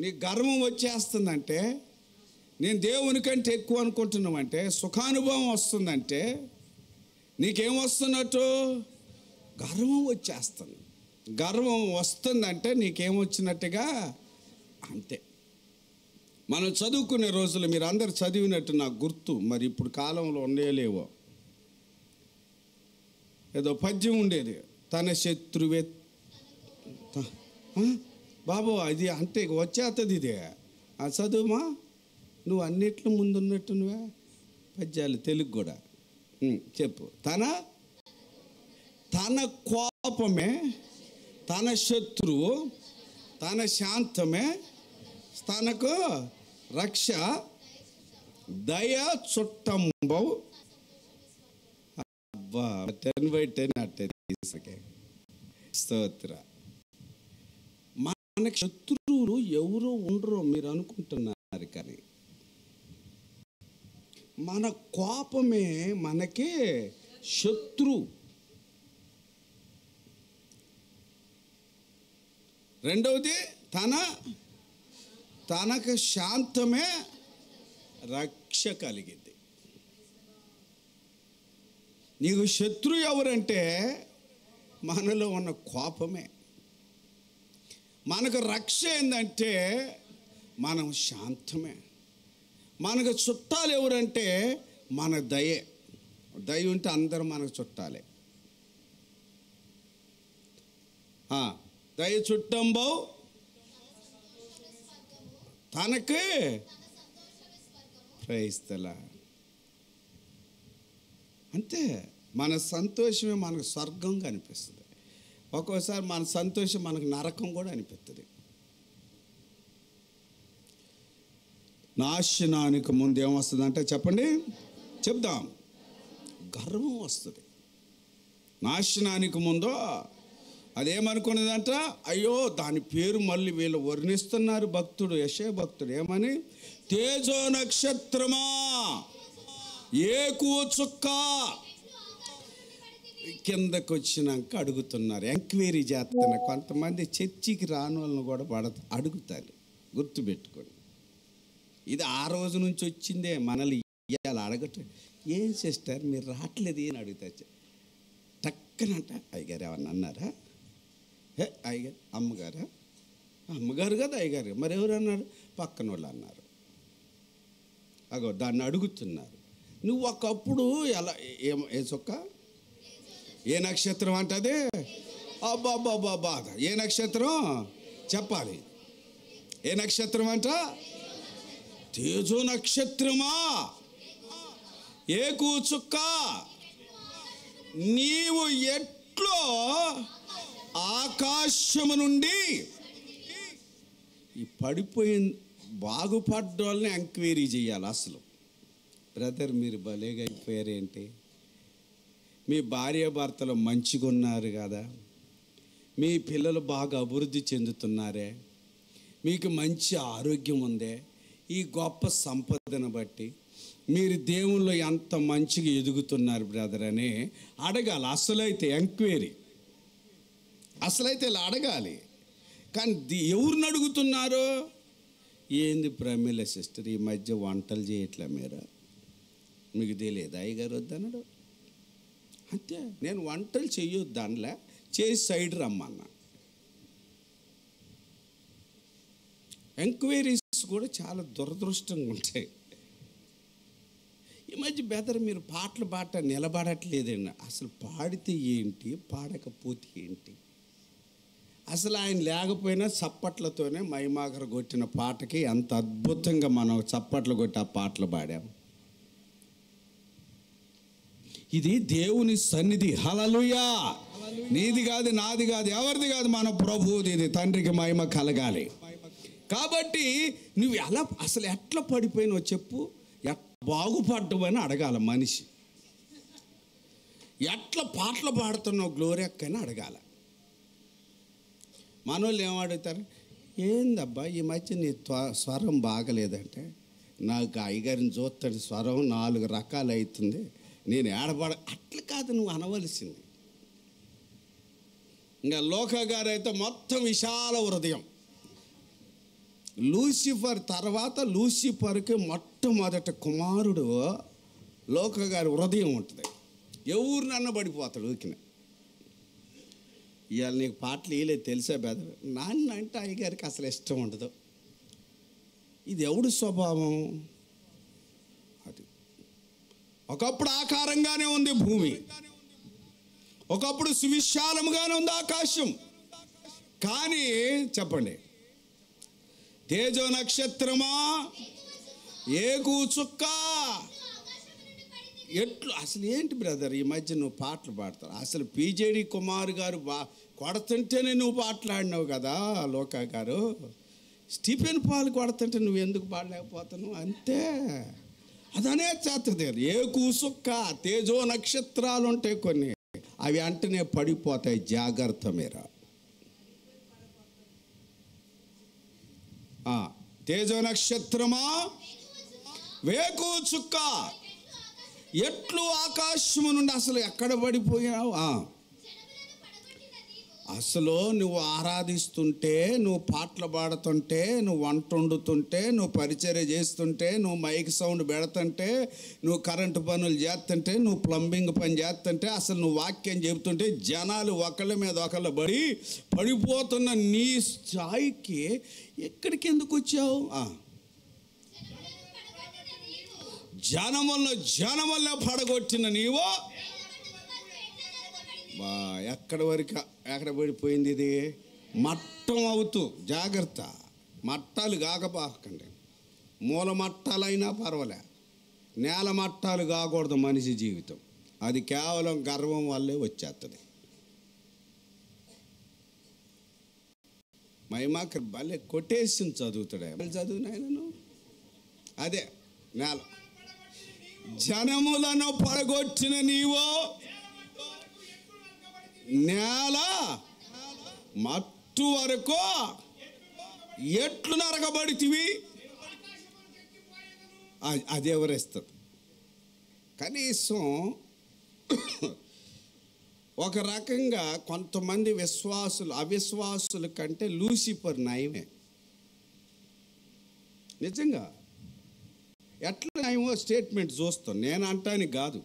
నీ గర్వం వచ్చేస్తుందంటే నేను దేవుని కంటే ఎక్కువ అనుకుంటున్నామంటే, సుఖానుభవం వస్తుందంటే నీకేం వస్తున్నట్టు? గర్వం వచ్చేస్తుంది. గర్వం వస్తుందంటే నీకేం వచ్చినట్టుగా అంతే. మనం చదువుకునే రోజులు మీరు అందరు చదివినట్టు నాకు గుర్తు, మరి ఇప్పుడు కాలంలో ఉండేలేవో. ఏదో పద్యం ఉండేది, తన శత్రువే బాబు, అది అంటే వచ్చేస్తుంది ఇదే. చదువుమా, నువ్వు అన్నిట్లో ముందున్నట్టు నువ్వే పద్యాలు తెలుగు కూడా చెప్పు. తన కోపమే తన శత్రువు, తన శాంతమే తనకు రక్ష, దయ చుట్టంబవు. అబ్బా, 10/10 అట్టే తీసుకే. స్తోత్ర. మనకి శత్రువులు ఎవరో ఉండరో మీరు అనుకుంటున్నారు, కానీ మన కోపమే మనకి శత్రు. రెండవది తనకు శాంతమే రక్ష కలిగింది. నీకు శత్రు ఎవరంటే మనలో ఉన్న కోపమే. మనకు రక్ష ఏంటంటే మనం శాంతమే. మనకు చుట్టాలు ఎవరంటే మన దయే. దయ ఉంటే అందరూ మనకు చుట్టాలే. దయ చుట్టంబో తనకు ప్రైస్తలా. అంతే, మన సంతోషమే మనకు స్వర్గంగా అనిపిస్తుంది. ఒక్కోసారి మన సంతోషం మనకు నరకం కూడా అనిపిస్తుంది. నాశనానికి ముందు ఏమొస్తుంది అంటే చెప్పండి, చెప్దాం, గర్వం వస్తుంది. నాశనానికి ముందు అదేమనుకున్నదంట, అయ్యో దాని పేరు మళ్ళీ వీళ్ళు వర్ణిస్తున్నారు భక్తుడు, యెషయా భక్తుడు ఏమని, తేజో నక్షత్రమా, ఏకు చుక్క. కిందకు వచ్చినాక అడుగుతున్నారు, ఎంక్వైరీ చేస్తున్నారు. కొంతమంది చర్చికి రాని వాళ్ళని కూడా అడుగుతారు. గుర్తుపెట్టుకోండి, ఇది ఆ రోజు నుంచి వచ్చిందే. మనల్ని ఇవాళ అడగటం, ఏం సిస్టర్ మీరు రావట్లేదు అని అడుగుతారు. టక్కనంట, అయ్యగారు ఏమన్నా అన్నారా? అయ్యగారు అమ్మగారా? అమ్మగారు కదా అయ్యగారు. మరి ఎవరు అన్నారు? పక్కన వాళ్ళు అన్నారు. అగో దాన్ని అడుగుతున్నారు. నువ్వు ఒకప్పుడు ఎలా ఏ చొక్క ఏ నక్షత్రం అంటది? అబ్బాబ్బాబ్బా, ఏ నక్షత్రం చెప్పాలి? ఏ నక్షత్రం అంట? తేజో నక్షత్రమా, ఏకు చుక్క. నీవు ఎట్లో ఆకాశము నుండి ఈ పడిపోయిన బాగుపడ్డోళ్ళని ఎంక్వైరీ చేయాలి. అసలు బ్రదర్ మీరు భలేగా అయిపోయారేంటి? మీ భార్యాభర్తలు మంచిగా ఉన్నారు కదా, మీ పిల్లలు బాగా అభివృద్ధి చెందుతున్నారే, మీకు మంచి ఆరోగ్యం ఉందే, ఈ గొప్ప సంపదను బట్టి మీరు దేవుళ్ళు ఎంత మంచిగా ఎదుగుతున్నారు బ్రదర్ అని అడగాలి. అసలైతే ఎంక్వైరీ, అసలైతే ఇలా అడగాలి. కానీ ఎవరిని అడుగుతున్నారు? ఏంది ప్రమీల సిస్టర్ ఈ మధ్య వంటలు చేయట్లే మీరు, మీకు తెలియదు అయ్యగారు వద్దన్నాడు. అంతే, నేను వంటలు చెయ్యొద్దు అనలే, చేసి సైడ్ రమ్మన్నా. ఎంక్వైరీస్ కూడా చాలా దురదృష్టంగా ఉంటాయి. ఈ మధ్య బెదర్ మీరు పాటలు నిలబడట్లేదండి. అసలు పాడితే ఏంటి, పాడకపోతే ఏంటి? అసలు ఆయన లేకపోయినా చప్పట్లతోనే మైమాగర కొట్టిన పాటకి ఎంత అద్భుతంగా మనం చప్పట్లు కొట్టి ఆ పాటలు పాడాము. ఇది దేవుని సన్నిధి. హల్లెలూయా. నీది కాదు, నాది కాదు, ఎవరిది కాదు, మన ప్రభువుది. ఇది తండ్రికి మహిమ కలగాలి. కాబట్టి నువ్వు ఎలా అసలు ఎట్లా పడిపోయినావు చెప్పు, బాగుపడ్డవని అడగాల మనిషి. ఎట్లా పాటలు పాడుతున్నావు గ్లోరీ అక్కని అడగాల. మనోళ్ళు ఏమడుగుతారు, ఏందబ్బా ఈ మధ్య నీ స్వరం బాగలేదంటే, నాకు అయ్యగారిని చూస్తాడు స్వరం 4 రకాలు అవుతుంది, నేను ఏడబడ. అట్లా కాదు నువ్వు అనవలసింది. ఇంకా లోక గారు అయితే మొత్తం విశాల హృదయం, లూసిఫర్ తర్వాత లూసిఫర్కి మొట్టమొదటి కుమారుడు లోక గారి హృదయం ఉంటుంది. ఎవరినన్నా పడిపోతాడు ఊకిన. ఇవాళ నీకు పాటలు వేయలేదు తెలుసా బెదరు? నాన్న అంటే అయ్యగారికి అసలు ఇష్టం ఉండదు. ఇది ఎవడి స్వభావం? అది ఒకప్పుడు ఆకారంగానే ఉంది భూమి, ఒకప్పుడు సువిశాలముగానే ఉంది ఆకాశం. కానీ చెప్పండి, తేజో నక్షత్రమా, ఏకు చుక్క ఎట్లు అసలు ఏంటి బ్రదర్? ఈ మధ్య నువ్వు పాటలు పాడతావు. అసలు పీజేడి కుమార్ గారు కొడుతుంటేనే నువ్వు పాటలాడినావు కదా లోకా గారు. స్టీఫెన్ పాల్ కొడుతుంటే నువ్వు ఎందుకు పాడలేకపోతావు? అంతే, అదనే చేస్తుంది. ఏకు చుక్క, తేజో నక్షత్రాలు ఉంటాయి కొన్ని, అవి అంటనే పడిపోతాయి. జాగ్రత్త మీరా. తేజో నక్షత్రమా, వేకు చుక్క, ఎట్లు ఆకాశము నుండి అసలు ఎక్కడ పడిపోయావు? అసలు నువ్వు ఆరాధిస్తుంటే, నువ్వు పాటలు పాడుతుంటే, నువ్వు వంట వండుతుంటే, నువ్వు పరిచర్య చేస్తుంటే, నువ్వు మైక్ సౌండ్ పెడుతుంటే, నువ్వు కరెంటు పనులు చేస్తుంటే, నువ్వు ప్లంబింగ్ పని చేస్తుంటే, అసలు నువ్వు వాక్యం చెబుతుంటే జనాలు ఒకళ్ళ మీద ఒకళ్ళ పడిపోతున్న నీ స్థాయికి ఎక్కడికి ఎందుకు వచ్చావు? జనములను పడగొట్టిన నీవు ఎక్కడ పడిపోయింది? ఇది మట్టం అవుతూ. జాగ్రత్త, మట్టాలు కాకపోకండి. మూల మట్టాలైనా పర్వాలే, నేల మట్టాలు కాకూడదు మనిషి జీవితం. అది కేవలం గర్వం వల్లే వచ్చేస్తుంది. మైమాక భలే కొటేషన్ చదువుతాడు. చదువు నాయనను. అదే నేల జనములను పడగొట్టిన నీవో, నేల మట్టు వరకు ఎట్లు నరకబడితివి. అది ఎవరేస్తుంది? కనీసం ఒక రకంగా కొంతమంది అవిశ్వాసుల కంటే లూసిఫర్ నయమే. నిజంగా ఎట్లా నయమో స్టేట్మెంట్ చూస్తాం. నేను అంటానికి కాదు,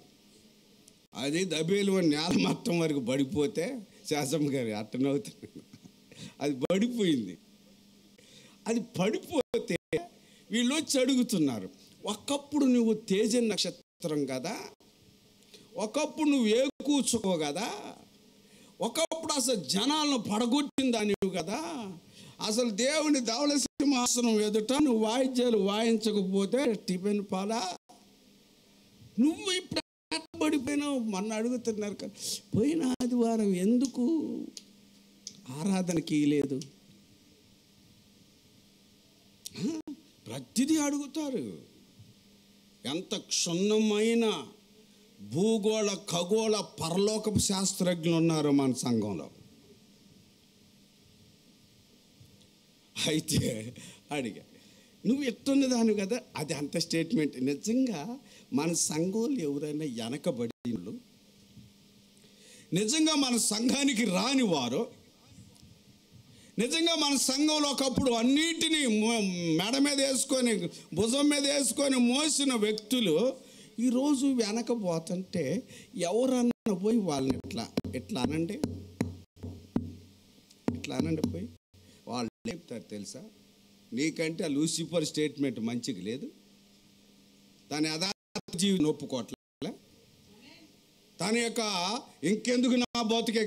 అది దబేలు నేల మట్టం వరకు పడిపోతే శాసమ్మ గారు అట్టనవుతుంది. అది పడిపోయింది. అది పడిపోతే వీళ్ళు వచ్చి అడుగుతున్నారు, ఒకప్పుడు నువ్వు తేజ నక్షత్రం కదా, ఒకప్పుడు నువ్వు ఏకూచుకో కదా, ఒకప్పుడు అసలు జనాలను పడగొట్టిన దానివి కదా, అసలు దేవుని ధవళ సింహాసనం ఎదుట నువ్వు వాయిద్యాలు వాయించకపోతే టిఫిన్ పాలా నువ్వు ఇప్పుడు పడిపోయినావు. మొన్న అడుగుతున్నారు కదా, పోయిన ఆదివారం ఎందుకు ఆరాధనకి లేదు? ప్రతిదీ అడుగుతారు. ఎంత క్షుణ్ణమైన భూగోళ ఖగోళ పరలోకపు శాస్త్రజ్ఞులు ఉన్నారు మన సంఘంలో. అయితే అడిగా, నువ్వు ఎట్టున్న దాని కదా, అది అంత స్టేట్మెంట్. నిజంగా మన సంఘంలో ఎవరైనా వెనకబడినలు, నిజంగా మన సంఘానికి రాని వారు, నిజంగా మన సంఘంలో ఒకప్పుడు అన్నిటినీ మెడ మీద వేసుకొని భుజం మీద వేసుకొని మోసిన వ్యక్తులు ఈరోజు వెనకపోతుంటే ఎవరన్నా పోయి వాళ్ళని ఎట్లా అనండి పోయి వాళ్ళు చెప్తారు తెలుసా? నీకంటే ఆ లూసిఫర్ స్టేట్మెంట్ మంచిగా లేదు, దాని యథార్థ జీవితం ఒప్పుకోవట్లే, తన యొక్క ఇంకెందుకు నా బతుకే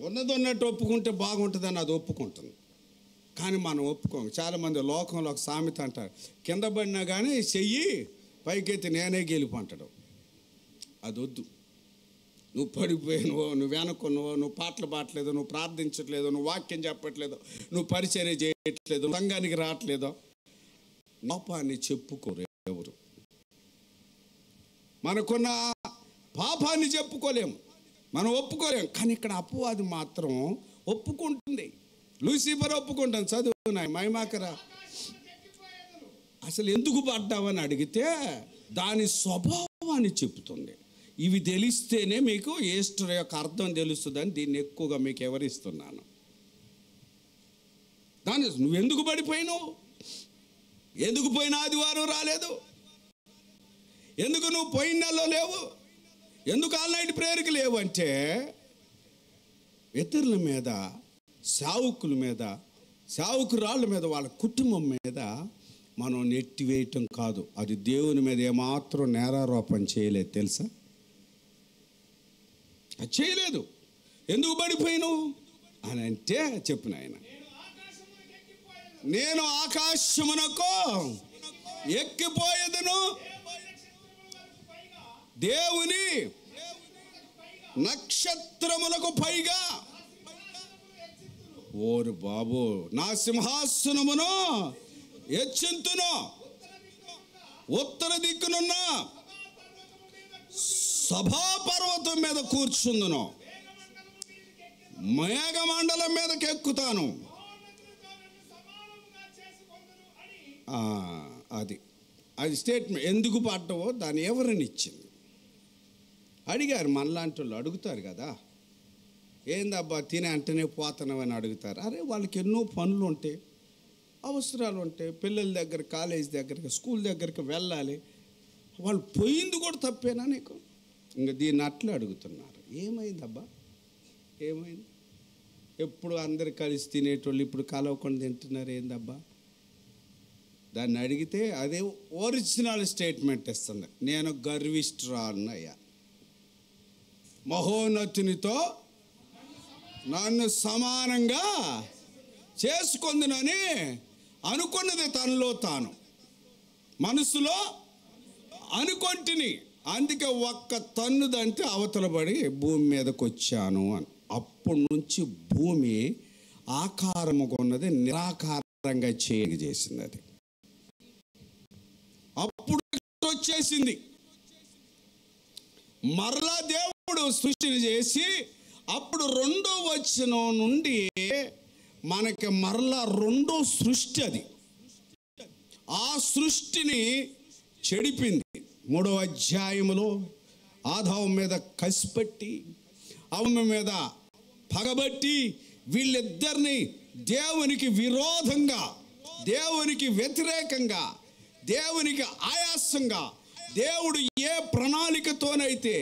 ఉన్నట్టు ఒప్పుకుంటే బాగుంటుందని అది ఒప్పుకుంటుంది. కానీ మనం ఒప్పుకోము. చాలామంది లోకంలో ఒక సామెత అంటారు, కింద పడినా కానీ చెయ్యి పైకెత్తి నేనే గెలుపు అంటాడు. అది వద్దు. నువ్వు పడిపోయినవో, నువ్వు వెనక్కున్నావో, నువ్వు పాటలు పాడలేదో, నువ్వు ప్రార్థించట్లేదో, నువ్వు వాక్యం చెప్పట్లేదో, నువ్వు పరిచర్య చేయట్లేదో, సంఘానికి రావట్లేదో, పాపాన్ని చెప్పుకోరు ఎవరు. మనకున్న పాపాన్ని చెప్పుకోలేము, మనం ఒప్పుకోలేము. కానీ ఇక్కడ అపవాది మాత్రం ఒప్పుకుంటుంది. లూసిఫర్ ఒప్పుకుంటాను. చదువు మైమాకరా, అసలు ఎందుకు పడ్డావని అడిగితే దాని స్వభావాన్ని చెప్తుంది. ఇవి తెలిస్తేనే మీకు ఈస్టర్ యొక్క అర్థం తెలుస్తుందని దీన్ని ఎక్కువగా మీకు వివరిస్తున్నాను. దాని నువ్వెందుకు పడిపోయినావు, ఎందుకు పోయిన ఆదివారం రాలేదు? ఎందుకు నువ్వు పోయిన నెలలో లేవు? ఎందుకు ఆల్ నైట్ ప్రేయర్కి లేవు అంటే ఇతరుల మీద, సేవకుల మీద, సేవకురాళ్ళ మీద, వాళ్ళ కుటుంబం మీద మనం నెట్టివేయటం కాదు. అది దేవుని మీద ఏమాత్రం నేరారోపణ చేయలేదు, తెలుసా? అది చేయలేదు. ఎందుకు పడిపోయినావు అని అంటే చెప్పిన ఆయన, నేను ఆకాశమునకు ఎక్కిపోయేదను, దేవుని నక్షత్రములకు పైగా. ఓరు బాబు, నా సింహాసనమును హెచ్చింతును, ఉత్తర దిక్కునున్న సభాపర్వతం మీద కూర్చుందును, మేఘమండలం మీదకి ఎక్కుతాను. అది స్టేట్మెంట్. ఎందుకు పడ్డవో దాన్ని ఎవరిని ఇచ్చింది అడిగారు. మనలాంటి వాళ్ళు అడుగుతారు కదా, ఏందబ్బా తినే అంటేనే పోతున్నావని అడుగుతారు. అరే వాళ్ళకి ఎన్నో పనులు ఉంటాయి, అవసరాలు ఉంటాయి, పిల్లల దగ్గర, కాలేజ్ దగ్గరికి, స్కూల్ దగ్గరికి వెళ్ళాలి. వాళ్ళు పోయింది కూడా తప్పేనా నీకు? ఇంకా దీన్ని అట్లా అడుగుతున్నారు. ఏమైందబ్బా, ఏమైంది? ఎప్పుడు అందరు కలిసి తినేటోళ్ళు ఇప్పుడు కలవకుండా తింటున్నారు, ఏందబ్బా? దాన్ని అడిగితే అదే ఒరిజినల్ స్టేట్మెంట్ ఇస్తుంది. నేను గర్విష్ఠురాలనయ్యా, మహోన్నతునితో నన్ను సమానంగా చేసుకుందునని అనుకున్నది తనలో తాను మనసులో అనుకొంటిని. అందుకే ఒక్క తన్నుదంటే అవతల పడి భూమి మీదకి వచ్చాను అని. అప్పటి నుంచి భూమి ఆకారముగా ఉన్నది నిరాకారంగా చేసింది. అది అప్పుడు వచ్చేసింది. మరలా దేవుడు సృష్టిని చేసి అప్పుడు 2వ వచనం నుండి మనకి మరలా 2వ సృష్టి, అది ఆ సృష్టిని చెడిపింది. 3వ అధ్యాయములో ఆదాము మీద కసిపెట్టి, అవ్వ మీద పగబట్టి, వీళ్ళిద్దరిని దేవునికి విరోధంగా, దేవునికి వ్యతిరేకంగా, దేవునికి ఆయాసంగా, దేవుడు ఏ ప్రణాళికతోనైతే,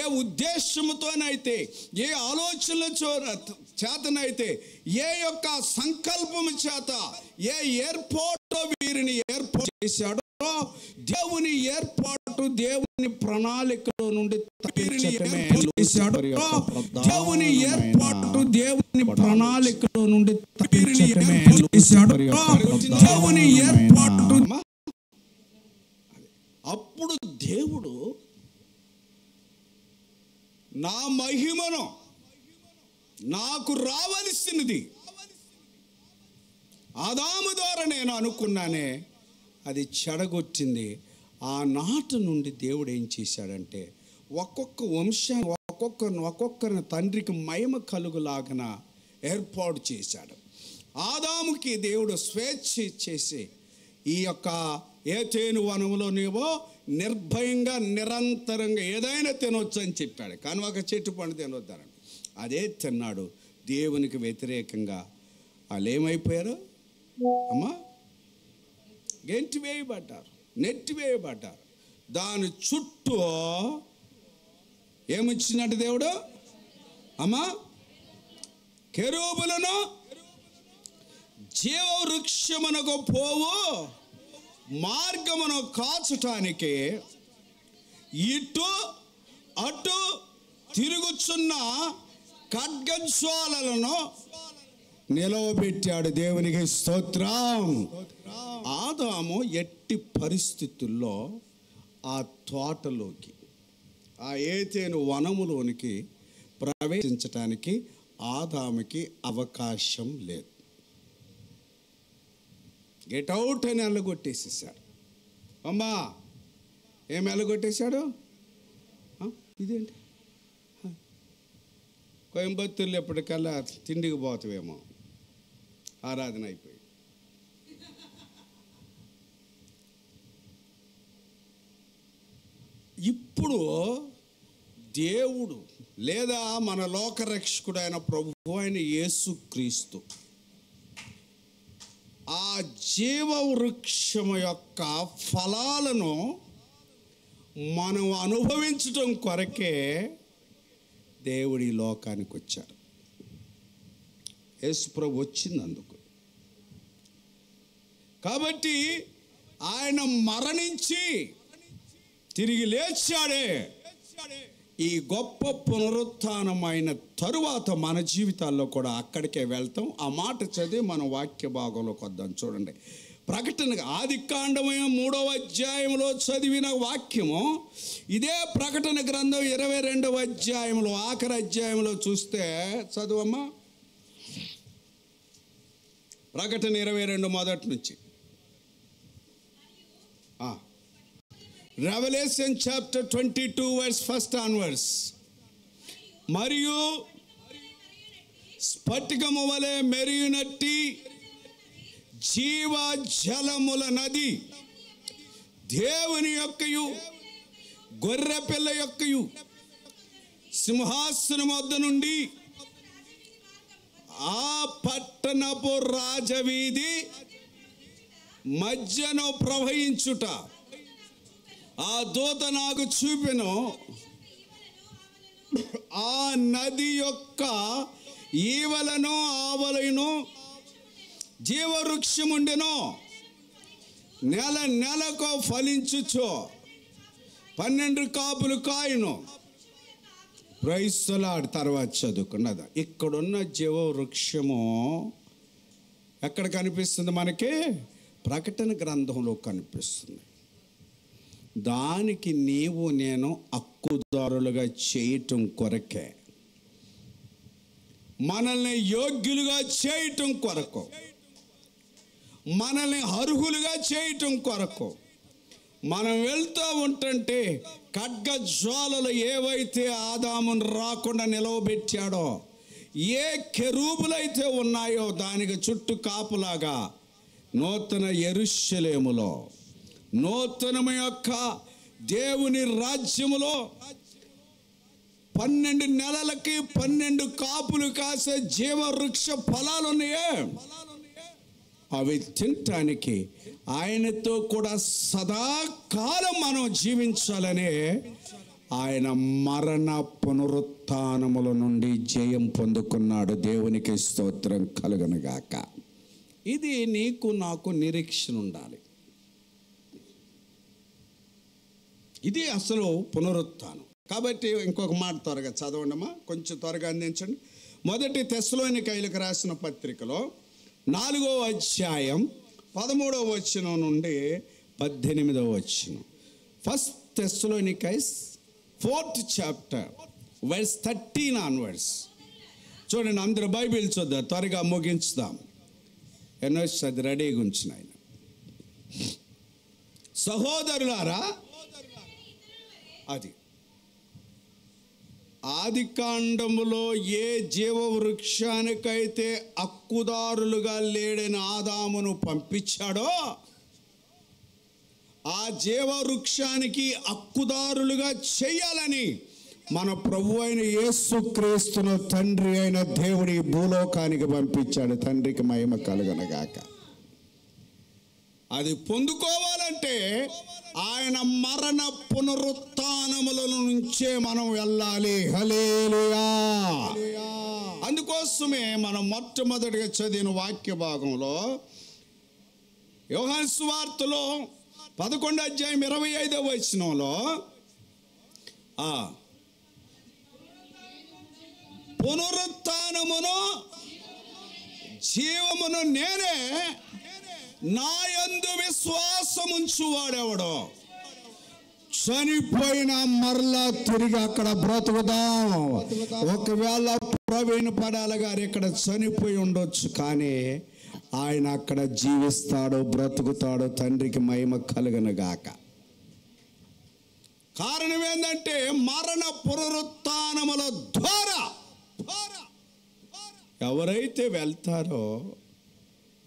ఏ ఉద్దేశంతోనైతే, ఏ ఆలోచనల చేతనైతే, ఏ యొక్క సంకల్పము చేత, ఏ ఏర్పాటు వీరిని ఏర్పాటు చేశాడో, దేవుని ఏర్పాటు, దేవుని ప్రణాళికలో నుండి తప్పించటమే, దేవుని ఏర్పాటు, దేవుని ప్రణాళికలో నుండి తప్పించటమే, దేవుని ఏర్పాటు. అప్పుడు దేవుడు నా మహిమను, నాకు రావలసినది ఆదాము ద్వారా నేను అనుకున్నానే, అది చెడగొట్టింది. ఆనాటి నుండి దేవుడు ఏం చేశాడంటే ఒక్కొక్క వంశాన్ని, ఒక్కొక్కరిని తండ్రికి మహిమ కలుగులాగన ఏర్పాటు చేశాడు. ఆదాముకి దేవుడు స్వేచ్ఛ ఇచ్చేసి ఈ యొక్క ఏదెను వనములో నీవో నిర్భయంగా నిరంతరంగా ఏదైనా తినొచ్చు అని చెప్పాడు. కానీ ఒక చెట్టు పండు తినొద్దారని అదే తిన్నాడు. దేవునికి వ్యతిరేకంగా వాళ్ళు ఏమైపోయారు అమ్మా? గెంటి వేయబడ్డారు, నెట్టి వేయబడ్డారు. దాని చుట్టూ ఏమిచ్చినట్టు దేవుడు అమ్మా? కెరూబులను, జీవవృక్షమునకు పోవు మార్గమును కాచటానికి ఇటు అటు తిరుగుచున్న ఖడ్గజ్వాలలను నిలవబెట్టాడు. దేవునికి స్తోత్రం. ఆదాము ఎట్టి పరిస్థితుల్లో ఆ తోటలోకి, ఆ ఏదెను వనములోనికి ప్రవేశించటానికి ఆదాముకి అవకాశం లేదు. గెట్ అవుట్ అని ఎల్లగొట్టేసేసాడు. అమ్మా ఏమి ఎల్లగొట్టేశాడు? ఇదేంటి, కోయంబత్తూరులో ఎప్పటికల్లా తిండికి పోతావేమో, ఆరాధన అయిపోయి. ఇప్పుడు దేవుడు లేదా మన లోకరక్షకుడు అయిన ప్రభువు అయిన యేసుక్రీస్తు ఆ జీవవృక్షము యొక్క ఫలాలను మనం అనుభవించటం కొరకే దేవుడి లోకానికి వచ్చారు. యేసుప్రభు వచ్చింది అందుకు. కాబట్టి ఆయన మరణించి తిరిగి లేచాడే. ఈ గొప్ప పునరుత్థానమైన తరువాత మన జీవితాల్లో కూడా అక్కడికే వెళ్తాం. ఆ మాట చదివి మన వాక్య భాగంలోకి వద్దాం. చూడండి, ప్రకటన ఆదికాండమైన 3వ అధ్యాయంలో చదివిన వాక్యము ఇదే ప్రకటన గ్రంథం 22వ అధ్యాయంలో ఆఖరి అధ్యాయంలో చూస్తే చదువమ్మా. ప్రకటన 22 మొదటి నుంచి. Revelation chapter 22 verse 1 onwards. మరియు స్ఫటికము వలె మెరియునట్టి జీవ జలముల నది దేవుని యొక్కయు గొర్రెపిల్ల యొక్కయు సింహాసనం వద్ద నుండి ఆ పట్టణపు రాజవీధి మధ్యను ప్రవహించుట ఆ దూత నాకు చూపెను. ఆ నది యొక్క ఈవలను ఆవలను జీవవృక్షముండెను, నెల నెలకు ఫలించుచు 12 కాపులు కాయను. ప్రైస్తలాడు. తర్వాత చదువుకున్నదా. ఇక్కడున్న జీవవృక్షము ఎక్కడ కనిపిస్తుంది మనకి? ప్రకటన గ్రంథంలో కనిపిస్తుంది. దానికి నీవు నేను హక్కుదారులుగా చేయటం కొరకే, మనల్ని యోగ్యులుగా చేయటం కొరకు, మనల్ని అర్హులుగా చేయటం కొరకు మనం వెళ్తూ ఉంటుంటే ఖడ్గ జ్వాలలు ఏవైతే ఆదామును రాకుండా నిలవబెట్టాడో, ఏ కెరూబులైతే ఉన్నాయో దానికి చుట్టూ కాపులాగా నూతన యెరూషలేములో నూతనమ యొక్క దేవుని రాజ్యములో 12 నెలలకి 12 కాపులు కాసే జీవవృక్ష ఫలాలు ఉన్నాయే, అవి తినటానికి ఆయనతో కూడా సదాకాలం మనం జీవించాలనే ఆయన మరణ పునరుత్థానముల నుండి జయం పొందుకున్నాడు. దేవునికి స్తోత్రం కలుగునుగాక. ఇది నీకు నాకు నిరీక్షణ ఉండాలి. ఇది అసలు పునరుత్థానం. కాబట్టి ఇంకొక మాట త్వరగా చదవండమ్మా, కొంచెం త్వరగా అందించండి. మొదటి తెస్సలోనికైలకు రాసిన పత్రికలో 4వ అధ్యాయం 13వ వచనం నుండి 18వ వచనం. First Thessalonians 4th chapter verse 13 onwards. చూడండి, అందరూ బైబిల్ చూద్దాం, త్వరగా ముగించుదాం. ఎన్నో అది రెడీగా ఉంచిన ఆయన. సహోదరులారా, అది ఆదికాండములో ఏ జీవవృక్షానికైతే హక్కుదారులుగా లేడని ఆదామును పంపించాడో, ఆ జీవవృక్షానికి హక్కుదారులుగా చేయాలని మన ప్రభు అయిన యేసుక్రీస్తును తండ్రి అయిన దేవుడి భూలోకానికి పంపించాడు. తండ్రికి మహిమ కలుగునుగాక. అది పొందుకోవాలంటే ఆయన మరణ పునరుత్థానముల నుంచే మనం వెళ్ళాలి. హల్లెలూయా. అందుకోసమే మనం మొట్టమొదటిగా చదివిన వాక్య భాగంలో యోహాను సువార్తలో 11వ అధ్యాయం 25వ వచనంలో పునరుత్థానమును జీవమును నేనే, నా యందు విశ్వాసముంచువాడెవడో చనిపోయిన మరలా తిరిగి అక్కడ బ్రతుకుదాం. ఒకవేళ ప్రవీణ్ పడాల గారు ఇక్కడ చనిపోయి ఉండొచ్చు, కానీ ఆయన అక్కడ జీవిస్తాడు, బ్రతుకుతాడు. తండ్రికి మహిమ కలుగునుగాక. కారణం ఏంటంటే మరణ పునరుత్థానముల ద్వారా ఎవరైతే వెళ్తారో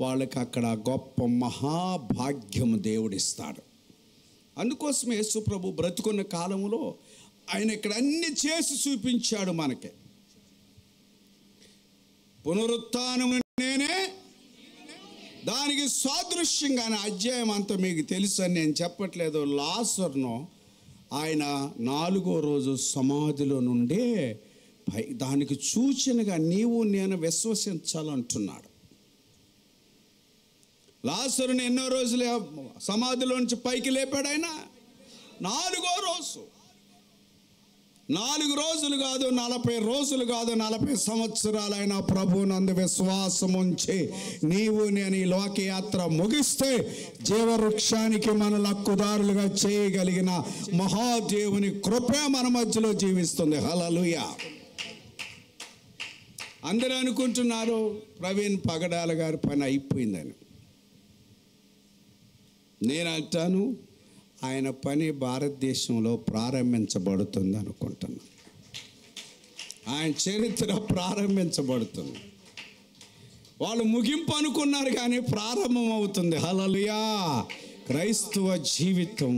వాళ్ళకి అక్కడ గొప్ప మహాభాగ్యము దేవుడిస్తాడు. అందుకోసమే యేసు ప్రభు బ్రతుకున్న కాలంలో ఆయన ఇక్కడ అన్ని చేసి చూపించాడు మనకి. పునరుత్థానము నేనే, దానికి సాదృశ్యంగానే అధ్యాయం అంతా మీకు తెలుసు అని నేను చెప్పట్లేదు. లాజరును ఆయన 4వ రోజు సమాధిలో నుండే దానికి సూచనగా నీవు నేను విశ్వసించాలంటున్నాడు. లాజరుని ఎన్నో రోజులు సమాధిలో నుంచి పైకి లేపాడు ఆయన? 4వ రోజు. 4 రోజులు కాదు, 40 రోజులు కాదు, 40 సంవత్సరాలు అయినా ప్రభువునందు విశ్వాసం ఉంచి నీవు నేను ఈ లోకయాత్ర ముగిస్తే జీవవృక్షానికి మన హక్కుదారులుగా చేయగలిగిన మహాదేవుని కృప మన మధ్యలో జీవిస్తుంది. హల్లెలూయా. అందరూ అనుకుంటున్నారు ప్రవీణ్ పగడాల గారి పని అయిపోయిందని. నేను అంటాను ఆయన పని భారతదేశంలో ప్రారంభించబడుతుంది అనుకుంటున్నాను. ఆయన చరిత్ర ప్రారంభించబడుతుంది. వాళ్ళు ముగింపు అనుకున్నారు కానీ ప్రారంభం అవుతుంది. హల్లెలూయా. క్రైస్తవ జీవితం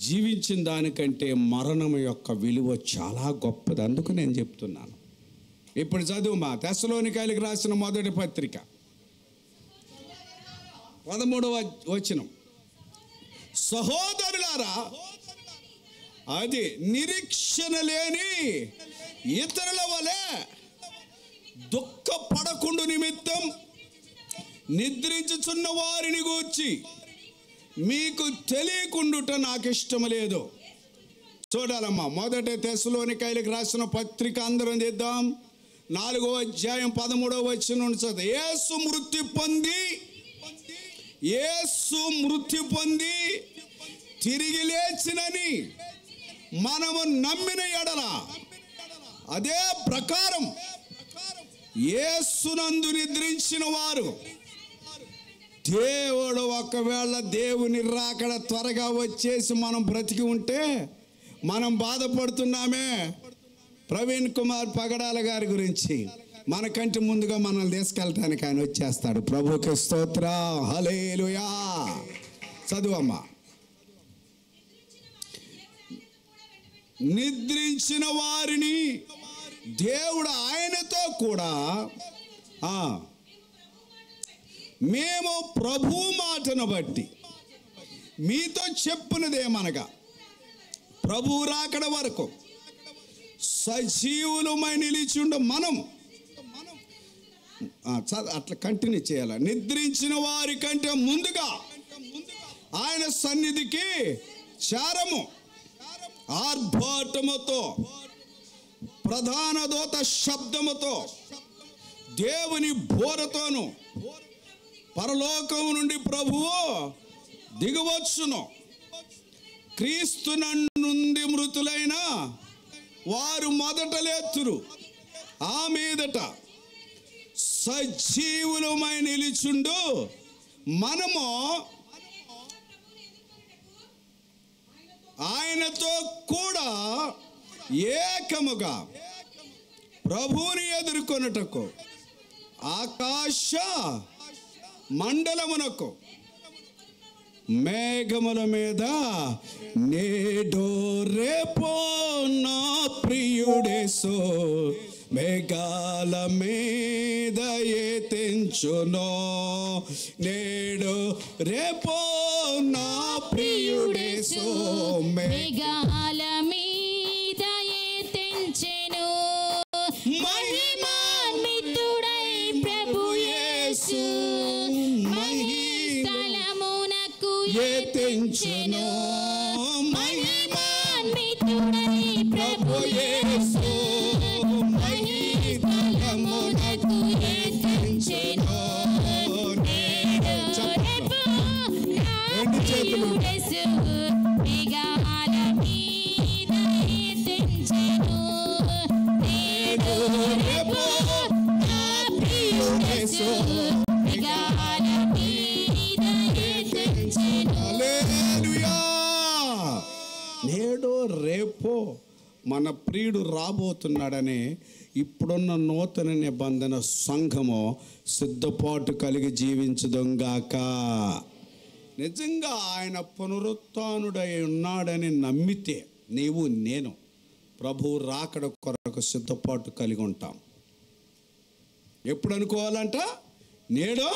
జీవించిన దానికంటే మరణం యొక్క విలువ చాలా గొప్పది. అందుకు నేను చెప్తున్నాను. ఇప్పుడు చదువు మా తెస్సలోనికైలకు రాసిన మొదటి పత్రిక 13వ వచనం. సహోదరులారా, అది నిరీక్షణ లేని ఇతరుల వలె దుఃఖపడకుండు నిమిత్తం నిద్రించుచున్న వారిని గూర్చి మీకు తెలియకుండుట నాకు ఇష్టం లేదు. చూడాలమ్మా, మొదటి తెస్సలోనికైలకు రాసిన పత్రిక అందరం చేద్దాం. 4వ అధ్యాయం 13వ వచనం చదువు. యేసు మృత్యు పొంది తిరిగి లేచినని మనము నమ్మిన ఎడల అదే ప్రకారం యేసునందు నిద్రించిన వారు దేవుడు ఒకవేళ దేవుని రాకడ త్వరగా వచ్చేసి మనం బ్రతికి ఉంటే మనం బాధపడుతున్నామే. ప్రవీణ్ కుమార్ పగడాల గారి గురించి మనకంటే ముందుగా మనల్ని తీసుకెళ్ళటానికి ఆయన వచ్చేస్తాడు. ప్రభుకి స్తోత్రం. హల్లెలూయా. చదువమ్మా. నిద్రించిన వారిని దేవుడు ఆయనతో కూడా మేము ప్రభు మాటను బట్టి మీతో చెప్పునదేమనగా ప్రభు రాకడ వరకు సజీవులమై నిలిచుండ మనం అట్లా కంటిన్యూ చేయాలి. నిద్రించిన వారి కంటే ముందుగా ఆయన సన్నిధికి చేరము. ఆర్భాటముతో ప్రధాన దూత శబ్దముతో దేవుని బోరతోను పరలోకం నుండి ప్రభువు దిగవచ్చును. క్రీస్తు నుండి మృతులైన వారు మొదట లేతురు. ఆ మీదట సజీవులమై నిలిచుండు మనము ఆయనతో కూడా ఏకముగా ప్రభువుని ఎదుర్కొనుటకు ఆకాశ మండలమునకు మేఘముల మీద నేడో రేపో నా ప్రియుడేసో మేఘాల మీద ఎత్తించునో. నేడో రేపో నా ప్రియుడేసో మేఘాల మీద ఎత్తించెను. మహిమాన్వితుడై ప్రభు యేసు మహిస్థలమునకు ఎత్తించెను. మహిమాన్వితుడై ప్రభు యేసు మహిస్థలమునకు ఎత్తించెను. నేడు రేపు నా ప్రియుడేసు మేఘాల మీద ఎత్తించెను. నేడు రేపు నా ప్రియుడేసు మేఘాల మీద ఎత్తించెను. హల్లెలూయా. నేడో రేపో మన ప్రియుడు రాబోతున్నాడని ఇప్పుడున్న నూతన నిబంధన సంఘము సిద్ధపాటు కలిగి జీవించుదుగాక. నిజంగా ఆయన పునరుత్థానుడై ఉన్నాడని నమ్మితే నీవు నేను ప్రభు రాకడ కొరకు సిద్ధపాటు కలిగి ఉంటాం. ఎప్పుడు అనుకోవాలంట? నేడో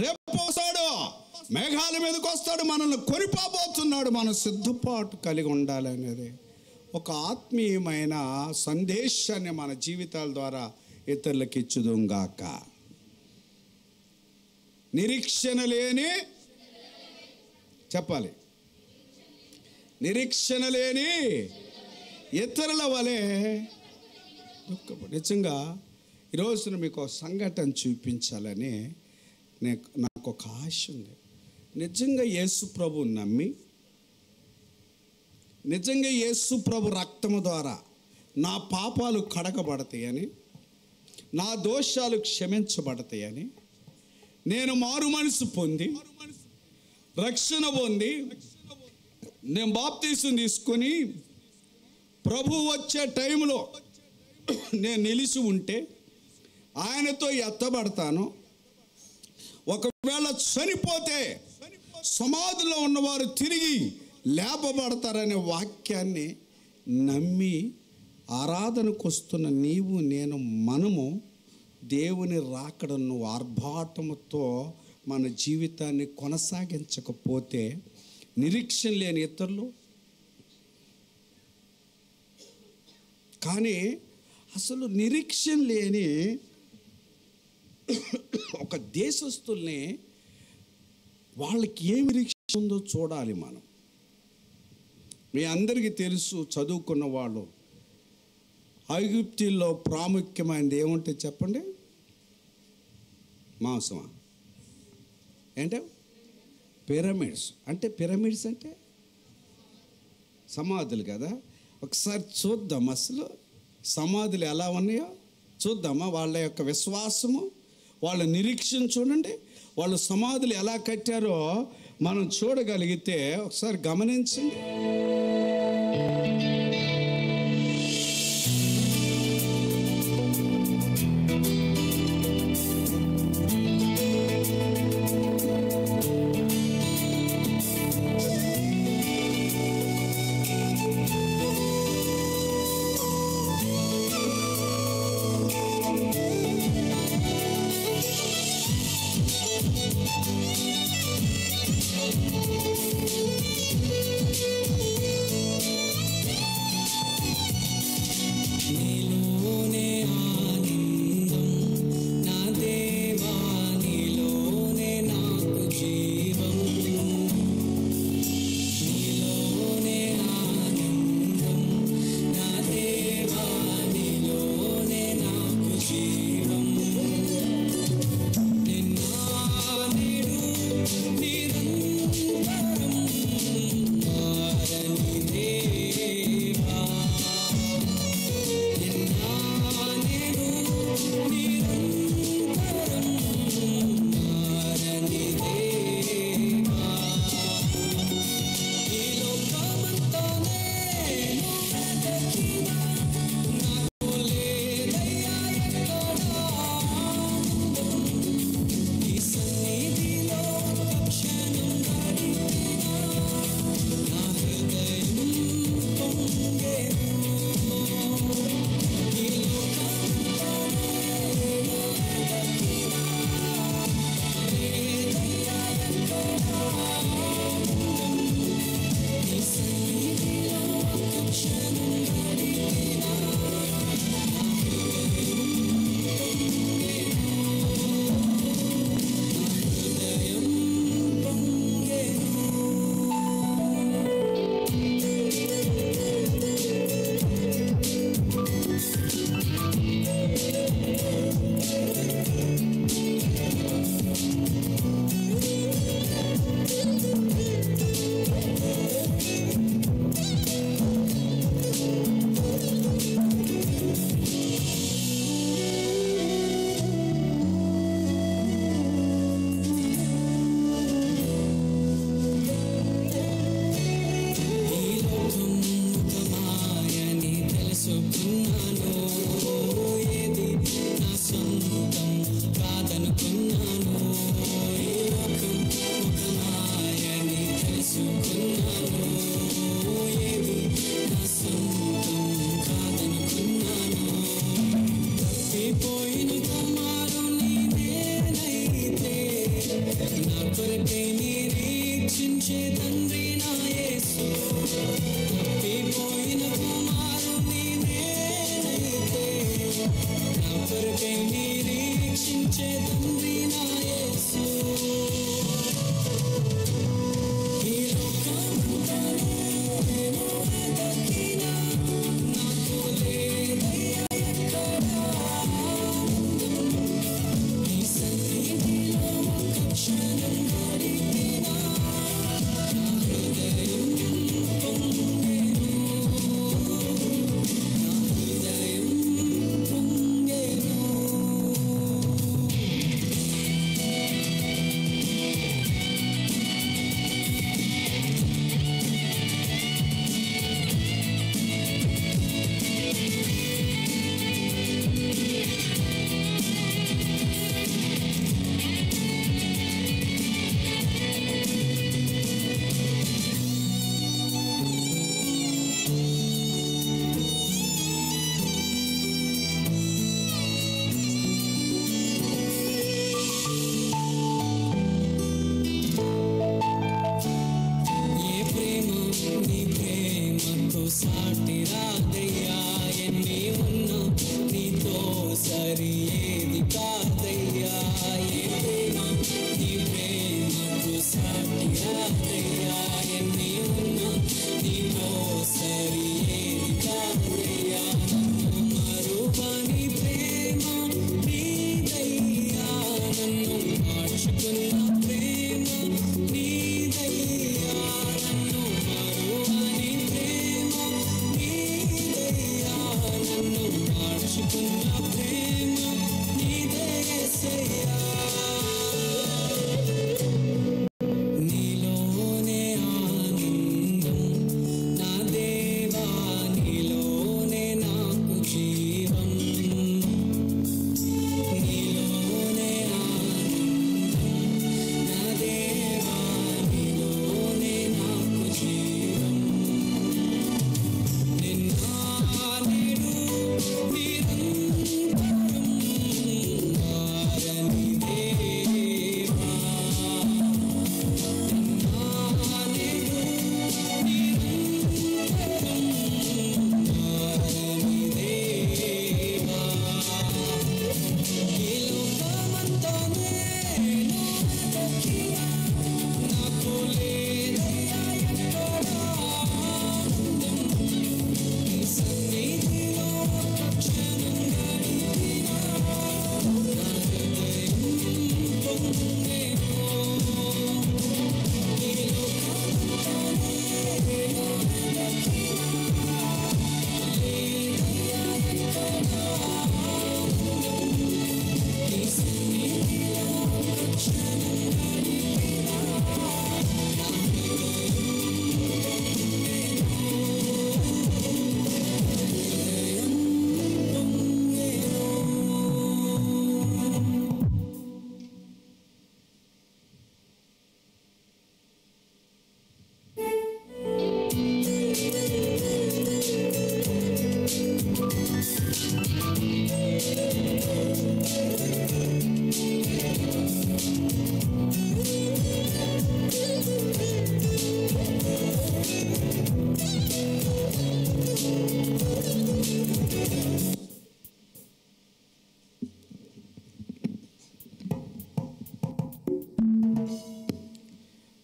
రేపు వస్తాడు, మేఘాల మీదకి వస్తాడు, మనల్ని కొనిపోబోతున్నాడు. మనం సిద్ధపాటు కలిగి ఉండాలనేది ఒక ఆత్మీయమైన సందేశాన్ని మన జీవితాల ద్వారా ఇతరులకు ఇచ్చుదుంగాక. నిరీక్షణ లేని, చెప్పాలి, నిరీక్షణ లేని ఇతరుల వలె దుఃఖపడు. నిజంగా ఈరోజున మీకు ఒక సంఘటన చూపించాలని నాకు ఒక ఆశ ఉంది. నిజంగా యేసు ప్రభు నమ్మి, నిజంగా యేసు ప్రభు రక్తము ద్వారా నా పాపాలు కడగబడతాయని, నా దోషాలు క్షమించబడతాయని, నేను మారు మనసు పొంది రక్షణ పొంది నేను బాప్తీసం తీసుకొని ప్రభు వచ్చే టైంలో నేను నిలిచి ఉంటే ఆయనతో ఎత్తబడతాను. ఒకవేళ చనిపోతే సమాధిలో ఉన్నవారు తిరిగి లేపబడతారనే వాక్యాన్ని నమ్మి ఆరాధనకు వస్తున్న నీవు, నేను, మనము దేవుని రాకడను ఆర్భాటముతో మన జీవితాన్ని కొనసాగించకపోతే నిరీక్షణ లేని ఇతరులు. కానీ అసలు నిరీక్షణ లేని ఒక దేశస్తుల్ని వాళ్ళకి ఏం నిరీక్షణ ఉందో చూడాలి మనం. మీ అందరికీ తెలుసు, చదువుకున్న వాళ్ళు, ఐగుప్తుల్లో ప్రాముఖ్యమైనది ఏముంటే చెప్పండి? మాంసమా? ఏంటే పిరమిడ్స్. అంటే పిరమిడ్స్ అంటే సమాధులు కదా. ఒకసారి చూద్దాం అసలు సమాధులు ఎలా ఉన్నాయో చూద్దామా. వాళ్ళ యొక్క విశ్వాసము, వాళ్ళ నిరీక్షణ చూడండి. వాళ్ళు సమాధులు ఎలా కట్టారో మనం చూడగలిగితే ఒకసారి గమనించండి.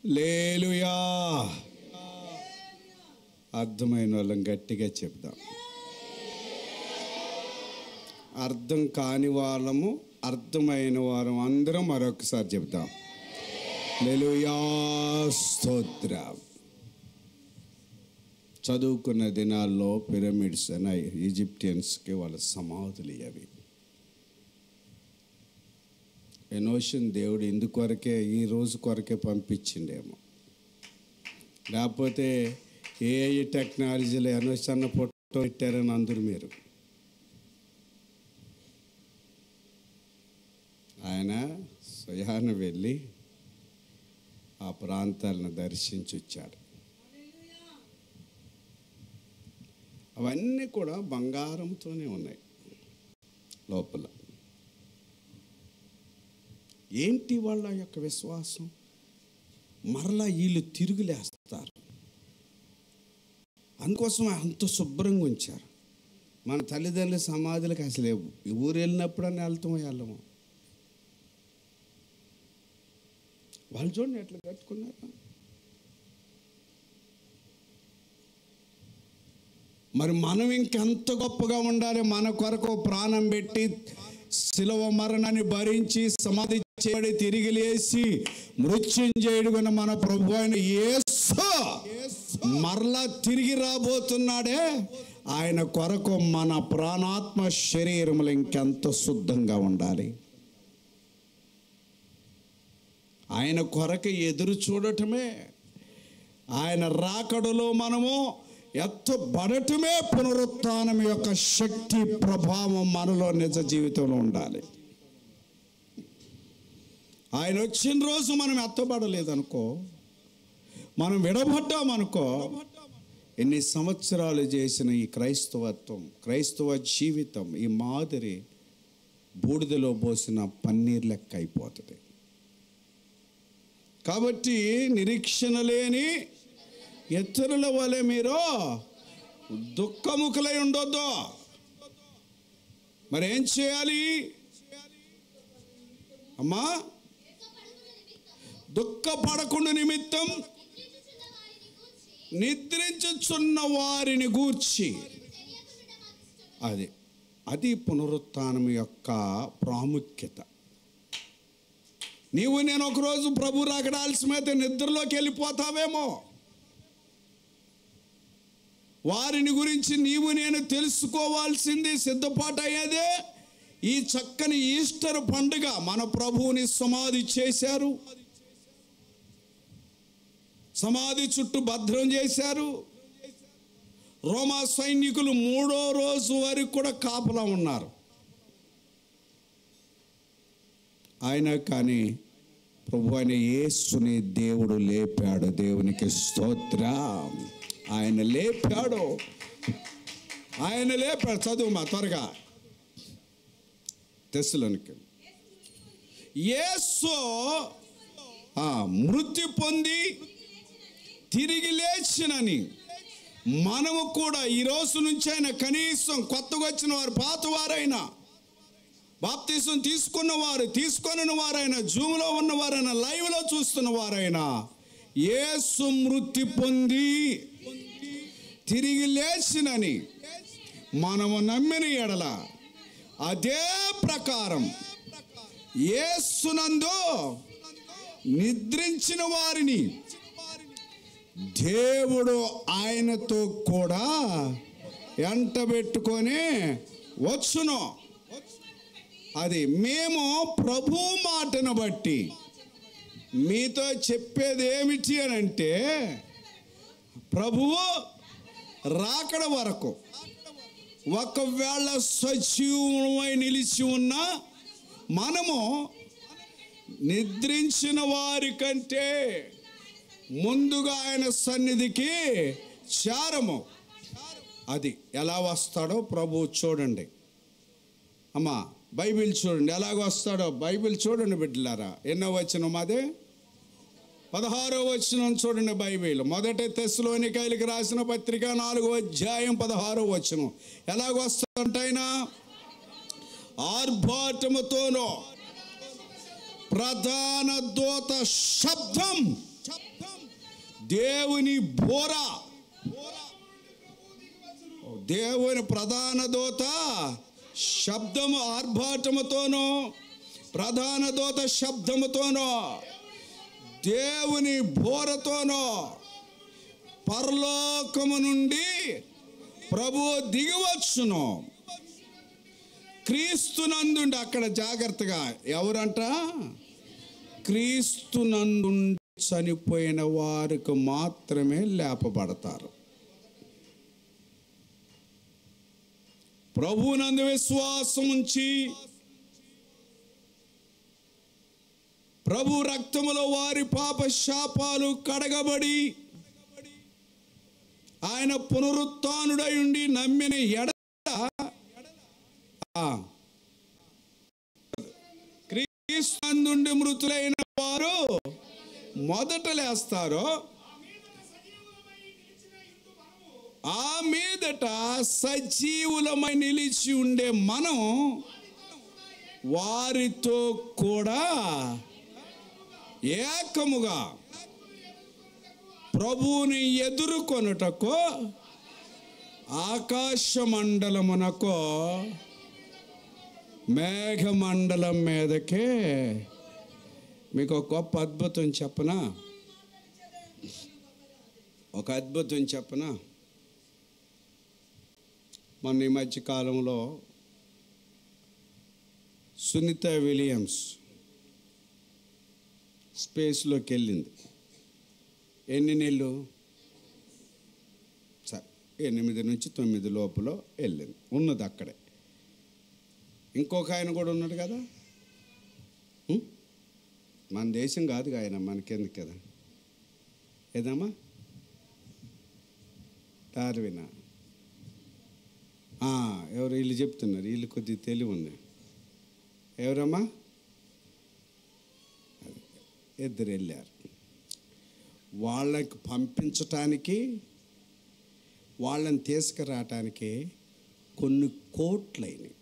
హల్లెలూయా. అర్థమైన వాళ్ళం గట్టిగా చెప్దాం. అర్థం కాని వాళ్ళము, అర్థమైన వారం అందరం మరొకసారి చెప్దాం. హల్లెలూయా, స్తోత్రం. చదువుకున్న దినాల్లో పిరమిడ్స్ అని ఈజిప్టియన్స్కి వాళ్ళ సమాధులు అవి. ఎనోషన్ దేవుడు ఇందుకొరకే, ఈ రోజు కొరకే పంపించిండేమో. లేకపోతే ఏఐ టెక్నాలజీలో ఎనోషన్ ఫోటో పెట్టారని అందరూ మీరు. ఆయన స్వయాన వెళ్ళి ఆ ప్రాంతాలను దర్శించి వచ్చాడు. అవన్నీ కూడా బంగారంతోనే ఉన్నాయి లోపల. ఏంటి వాళ్ళ యొక్క విశ్వాసం? మరలా వీళ్ళు తిరుగులేస్తారు, అందుకోసం అంత శుభ్రంగా ఉంచారు. మన తల్లిదండ్రుల సమాధులకు అసలు ఊరు వెళ్ళినప్పుడు వెళ్ళము. వాళ్ళు చూడండి ఎట్లా కట్టుకున్నారు. మరి మనం ఇంకెంత గొప్పగా ఉండాలి. మన కొరకు ప్రాణం పెట్టి శిలువ మరణాన్ని భరించి సమాధి చేయబడి తిరిగి లేచి మృత్యుంజయుడుగా మన ప్రభు అయిన యేసు మరలా తిరిగి రాబోతున్నాడే. ఆయన కొరకు మన ప్రాణాత్మ శరీరములు ఇంకెంత శుద్ధంగా ఉండాలి. ఆయన కొరకు ఎదురు చూడటమే, ఆయన రాకడలో మనము ఎత్తబడటమే పునరుత్థానం యొక్క శక్తి ప్రభావం మనలో నిజ జీవితంలో ఉండాలి. ఆయన వచ్చిన రోజు మనం ఎత్తబడలేదనుకో, మనం విడబడ్డామనుకో, ఎన్ని సంవత్సరాలు చేసిన ఈ క్రైస్తవ జీవితం, ఈ మాదిరి బూడిదలో పోసిన పన్నీర్ లెక్క అయిపోతుంది. కాబట్టి నిరీక్షణ లేని ఇతరుల వలె మీరు దుఃఖముఖులై ఉండొద్దు. మరి ఏం చేయాలి అమ్మా? దుఃఖపడకుండా నిమిత్తం నిద్రించుచున్న వారిని గూర్చి, అది పునరుత్థానం యొక్క ప్రాముఖ్యత. నీవు నేను ఒకరోజు ప్రభు రాకడ ఆలస్యమైతే నిద్రలోకి వెళ్ళిపోతావేమో. వారిని గురించి నీవు నేను తెలుసుకోవాల్సింది, సిద్ధపాటు అయ్యేదే ఈ చక్కని ఈస్టర్ పండుగ. మన ప్రభువుని సమాధి చేశారు, సమాధి చుట్టూ భద్రం చేశారు. రోమా సైనికులు 3వ రోజు వరకు కూడా కాపలా ఉన్నారు. అయినా కానీ ప్రభు అయిన యేసుని దేవుడు లేపాడు. దేవునికి స్తోత్రం. ఆయన లేపాడు. చదువు మా త్వరగా. తెస్సలోనికీ యేసు మృతి పొంది తిరిగి లేచినని మనము కూడా ఈ రోజు నుంచి అయినా, కనీసం కొత్తగా వచ్చిన వారు, పాతవారైనా, బాప్తిసం తీసుకున్నవారు, తీసుకొనిన వారైనా, జూమ్లో ఉన్నవారైనా, లైవ్లో చూస్తున్న వారైనా, యేసు మృతి పొంది తిరిగి లేచినని మనము నమ్మిన ఎడల, అదే ప్రకారం యేసునందు నిద్రించిన వారిని దేవుడు ఆయనతో కూడా ఎంటబెట్టుకొని వచ్చును. అది మేము ప్రభు మాటను బట్టి మీతో చెప్పేది ఏమిటి అని అంటే, ప్రభువు రాకడ వరకు ఒకవేళ సజీవమై నిలిచి ఉన్న మనము నిద్రించిన వారి కంటే ముందుగా ఆయన సన్నిధికి చేరము. అది ఎలా వస్తాడో ప్రభు చూడండి. అమ్మా బైబిల్ చూడండి, ఎలాగ వస్తాడో బైబిల్ చూడండి బిడ్డలారా. ఎన్నో వచనం మాదే? 16వ వచనం చూడండి బైబిల్. మొదటి తెస్సలోనికైలకు రాసిన పత్రిక 4వ అధ్యాయం 16వ వచనం. ఎలాగ వస్తాడంటే ఆయన ఆర్భాటముతోనో ప్రధాన దూత శబ్దం, దేవుని బోర, దేవుని ప్రధాన దూత శబ్దము, ఆర్భాటముతోనో ప్రధాన దూత శబ్దముతోనో దేవుని బోరతోనో పరలోకము నుండి ప్రభువు దిగివచ్చును. క్రీస్తునందుండి, అక్కడ జాగ్రత్తగా, ఎవరంట? క్రీస్తునందుండి చనిపోయిన వారికి మాత్రమే లేపబడతారు. ప్రభువునందు విశ్వాసం ఉంచి ప్రభు రక్తములో వారి పాప శాపాలు కడగబడి ఆయన పునరుత్థానుడై ఉండి నమ్మిన ఎడల క్రీస్తునందుండి మృతులైన వారు మొదట లేస్తారో, ఆ మీదట సజీవులమై నిలిచి ఉండే మనం వారితో కూడా ఏకముగా ప్రభువుని ఎదుర్కొనుటకు ఆకాశమండలమునకు మేఘమండలం మీదకే. మీకు ఒక గొప్ప అద్భుతం చెప్పనా? ఒక అద్భుతం చెప్పనా? మన ఈ మధ్య కాలంలో సునీత విలియమ్స్ స్పేస్లోకి వెళ్ళింది. ఎన్ని నెలలు? 8 నుంచి 9 లోపల వెళ్ళింది, ఉన్నది అక్కడే. ఇంకొక ఆయన కూడా ఉన్నాడు కదా, మన దేశం కాదు ఆయన, మనకెందుకు కదా, ఏదమ్మా డార్వినా? ఎవరు వీళ్ళు చెప్తున్నారు, వీళ్ళు కొద్దిగా తెలివి ఉంది. ఎవరమ్మా? ఇద్దరు వెళ్ళారు. వాళ్ళకి పంపించటానికి, వాళ్ళని తీసుకురావటానికి కొన్ని కోట్లయినాయి,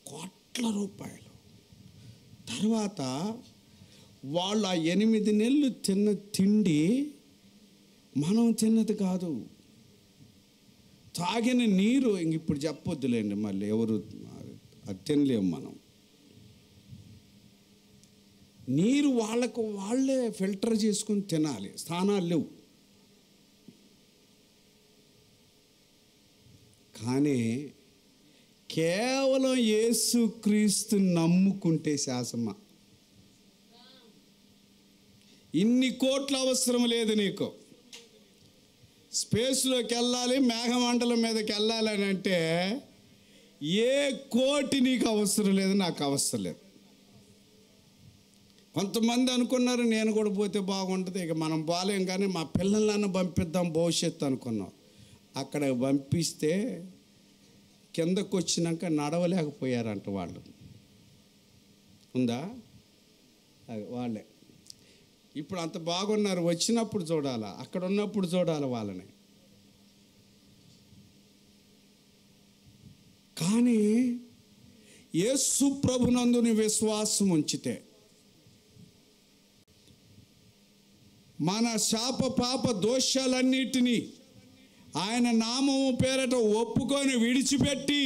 కోట్ల రూపాయలు. తర్వాత వాళ్ళు ఆ 8 నెలలు తిన్న తిండి మనం తిన్నది కాదు, తాగిన నీరు ఇంక ఇప్పుడు చెప్పొద్దులేండి, మళ్ళీ ఎవరు అది తినలేము మనం. నీరు వాళ్ళకు వాళ్ళే ఫిల్టర్ చేసుకుని తినాలి, స్థానాలు లేవు. కానీ కేవలం యేసుక్రీస్తు నమ్ముకుంటే శాసమ్మ, ఇన్ని కోట్ల అవసరం లేదు నీకు. స్పేస్లోకి వెళ్ళాలి, మేఘమండలం మీదకి వెళ్ళాలని అంటే ఏ కోటి నీకు అవసరం లేదు, నాకు అవసరం లేదు. కొంతమంది అనుకున్నారు నేను కూడా పోతే బాగుంటుంది, ఇక మనం పోలేం కానీ మా పిల్లలన్నా పంపిద్దాం భవిష్యత్తు అనుకున్నాం. అక్కడ పంపిస్తే కిందకు వచ్చినాక నడవలేకపోయారంట వాళ్ళు. ఉందా? వాళ్ళే ఇప్పుడు అంత బాగున్నారు, వచ్చినప్పుడు చూడాలా, అక్కడ ఉన్నప్పుడు చూడాలి వాళ్ళని. కానీ యేసు ప్రభునందుని విశ్వాసం ఉంచితే, మన శాప పాప దోషాలన్నిటినీ ఆయన నామము పేరట ఒప్పుకొని విడిచిపెట్టి,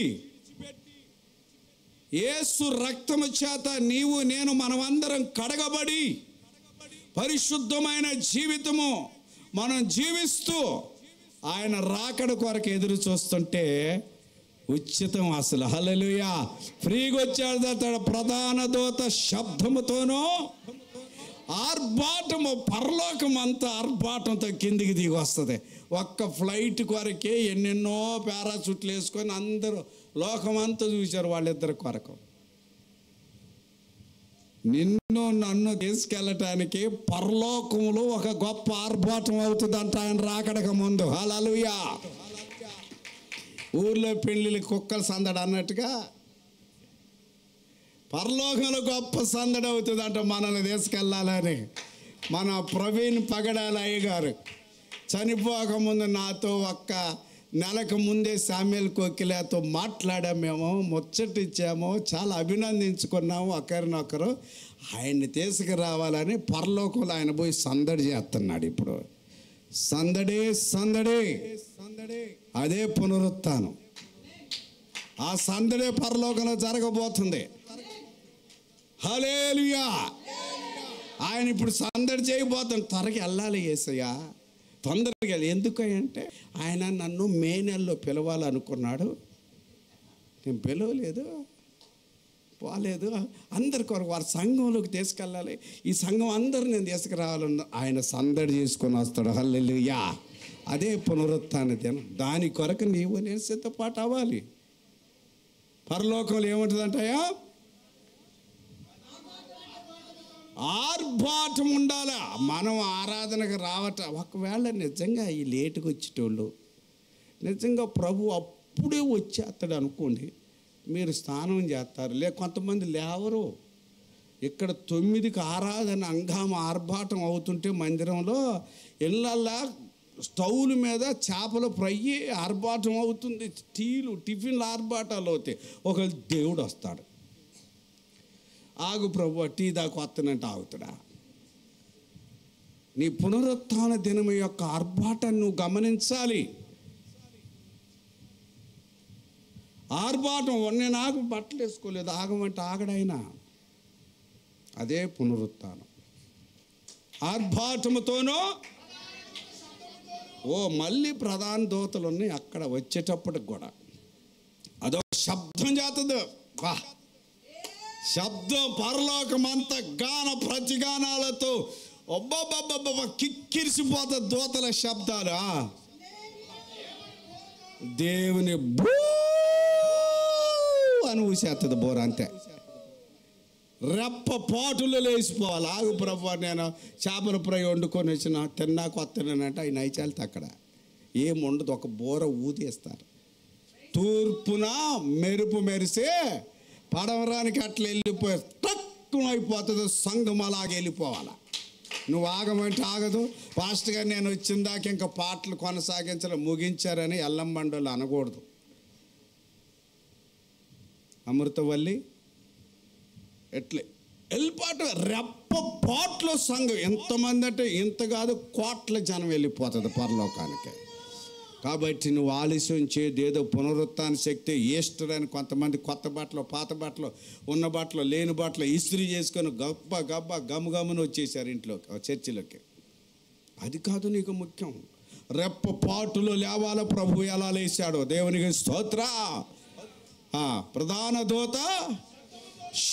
యేసు రక్తము చేత నీవు నేను మనమందరం కడగబడి పరిశుద్ధమైన జీవితము మనం జీవిస్తూ ఆయన రాకడ కొరకు ఎదురు చూస్తుంటే ఉచితం అసలు. హల్లెలూయా! ఫ్రీగా వచ్చాడు. ప్రధాన దూత శబ్దముతోనూ ఆర్భాటము, పరలోకం అంతా ఆర్భాటంతో కిందికి దిగి వస్తుంది. ఒక్క ఫ్లైట్ కొరకే ఎన్నెన్నో పారాచూట్లు వేసుకొని అందరూ లోకమంతా చూశారు వాళ్ళిద్దరి కొరకు. నిన్ను నన్ను తీసుకెళ్ళటానికి పరలోకములో ఒక గొప్ప ఆర్భాటం అవుతుందంట ఆయన రాకడక ముందు. హల్లెలూయా! ఊర్లో పెళ్ళిళ్ళు కుక్కల సందడి అన్నట్టుగా పరలోకంలో గొప్ప సందడి అవుతుందంట మనల్ని తీసుకెళ్ళాలని. మన ప్రవీణ్ పగడాల అయ్యగారు చనిపోకముందు నాతో ఒక్క నెలకు ముందే శామ్యూల్ కోకిలతో మాట్లాడామేమో, ముచ్చటిచ్చామో, చాలా అభినందించుకున్నాము ఒకరినొకరు. ఆయన్ని తీసుకురావాలని పరలోకంలో ఆయన పోయి సందడి చేస్తున్నాడు. ఇప్పుడు సందడే సందడే సందడే, అదే పునరుత్థానం. ఆ సందడే పరలోకంలో జరగబోతుంది. హల్లెలూయా! ఆయన ఇప్పుడు సందడి చేయబోతాను. త్వరగా వెళ్ళాలి యేసయ్యా, తొందరగా వెళ్ళి. ఎందుకంటే ఆయన నన్ను మే నెలలో పిలవాలనుకున్నాడు, నేను పిలవలేదు, పోలేదు. అందరి కొరకు వారి సంఘంలోకి తీసుకెళ్ళాలి, ఈ సంఘం అందరూ నేను తీసుకురావాలన్న ఆయన సందడి చేసుకొని వస్తాడు. హల్లెలూయా! అదే పునరుత్థాన దినం. దాని కొరకు నీవు నేను సిద్ధపాటు అవ్వాలి. పరలోకంలో ఏముంటుందంటాయా? ఆర్భాటం ఉండాలా. మనం ఆరాధనకు ఒకవేళ నిజంగా ఈ లేటుగా వచ్చేటోళ్ళు నిజంగా ప్రభు అప్పుడే వచ్చేస్తాడు అనుకోండి, మీరు స్నానం చేస్తారు. కొంతమంది లేవరు. ఇక్కడ 9కి ఆరాధన అంగామ ఆర్భాటం అవుతుంటే మందిరంలో ఇళ్ళల్లా స్టవ్ల మీద చేపల ఫ్రై ఆర్భాటం అవుతుంది, టిఫిన్లు ఆర్భాటాలు అవుతాయి. ఒక దేవుడు వస్తాడు, ఆగు ప్రభు టీ దాకా వస్తానంటే ఆగుతాడా? నీ పునరుత్థాన దినం యొక్క ఆర్భాటాన్ని నువ్వు గమనించాలి. ఆర్భాటం, నేను బట్టలు వేసుకోలేదు, ఆగమంటే ఆగడైనా. అదే పునరుత్థానం. ఆర్భాటముతోనో మళ్ళీ ప్రధాన దూతలు ఉన్నాయి అక్కడ వచ్చేటప్పటికి కూడా. అదొక శబ్దం చేస్తుంది. శబ్దం పరలోకమంతా గాన ప్రతిగానాలతో ఒబ్బబ్బబ్బబ్బ కిక్కిరిసిపోతుంది. దూతల శబ్దాలు దేవుని బూ అని ఊసేస్తుంది బోర. అంతే, రెప్ప పాటులో లేచిపోవాలి. ఆగు ప్రభు, నేను చేపల ఫ్రై వండుకొని వచ్చిన తిన్నాక వస్తున్నానంటే ఆయన నైచాలితే అక్కడ ఏముండదు, ఒక బోర ఊదేస్తారు. తూర్పున మెరుపు మెరిసే పడవరానికి అట్లా వెళ్ళిపోయి తక్కువ అయిపోతుంది. సంఘం అలాగే వెళ్ళిపోవాలి. నువ్వు ఆగమంటే ఆగదు. ఫాస్ట్ గా నేను వచ్చిన దాకా ఇంకా పాటలు కొనసాగించడం ముగించారని ఎల్లంబండోళ్ళు అనకూడదు. అమృతవల్లి ఎట్లే వెళ్ళిపాటు రెప్ప పాటలో సంఘం ఎంతమంది అంటే ఇంత కాదు, కోట్ల జనం వెళ్ళిపోతుంది పరలోకానికి. కాబట్టి నువ్వు ఆలస్యం చేయదు. ఏదో పునరుత్థాన శక్తి ఈస్టర్ అని కొంతమంది కొత్త బట్టలు, పాత బట్టలు, ఉన్న బట్టలు, లేని బట్టలు ఇస్త్రీ చేసుకొని గమ్ముగమ్మును వచ్చేసారు ఇంట్లోకి, చర్చిలోకి. అది కాదు నీకు ముఖ్యం. రెప్ప పాటులో లేవాల ప్రభు ఎలా లేచాడో దేవునికి స్తోత్ర. ప్రధాన దూత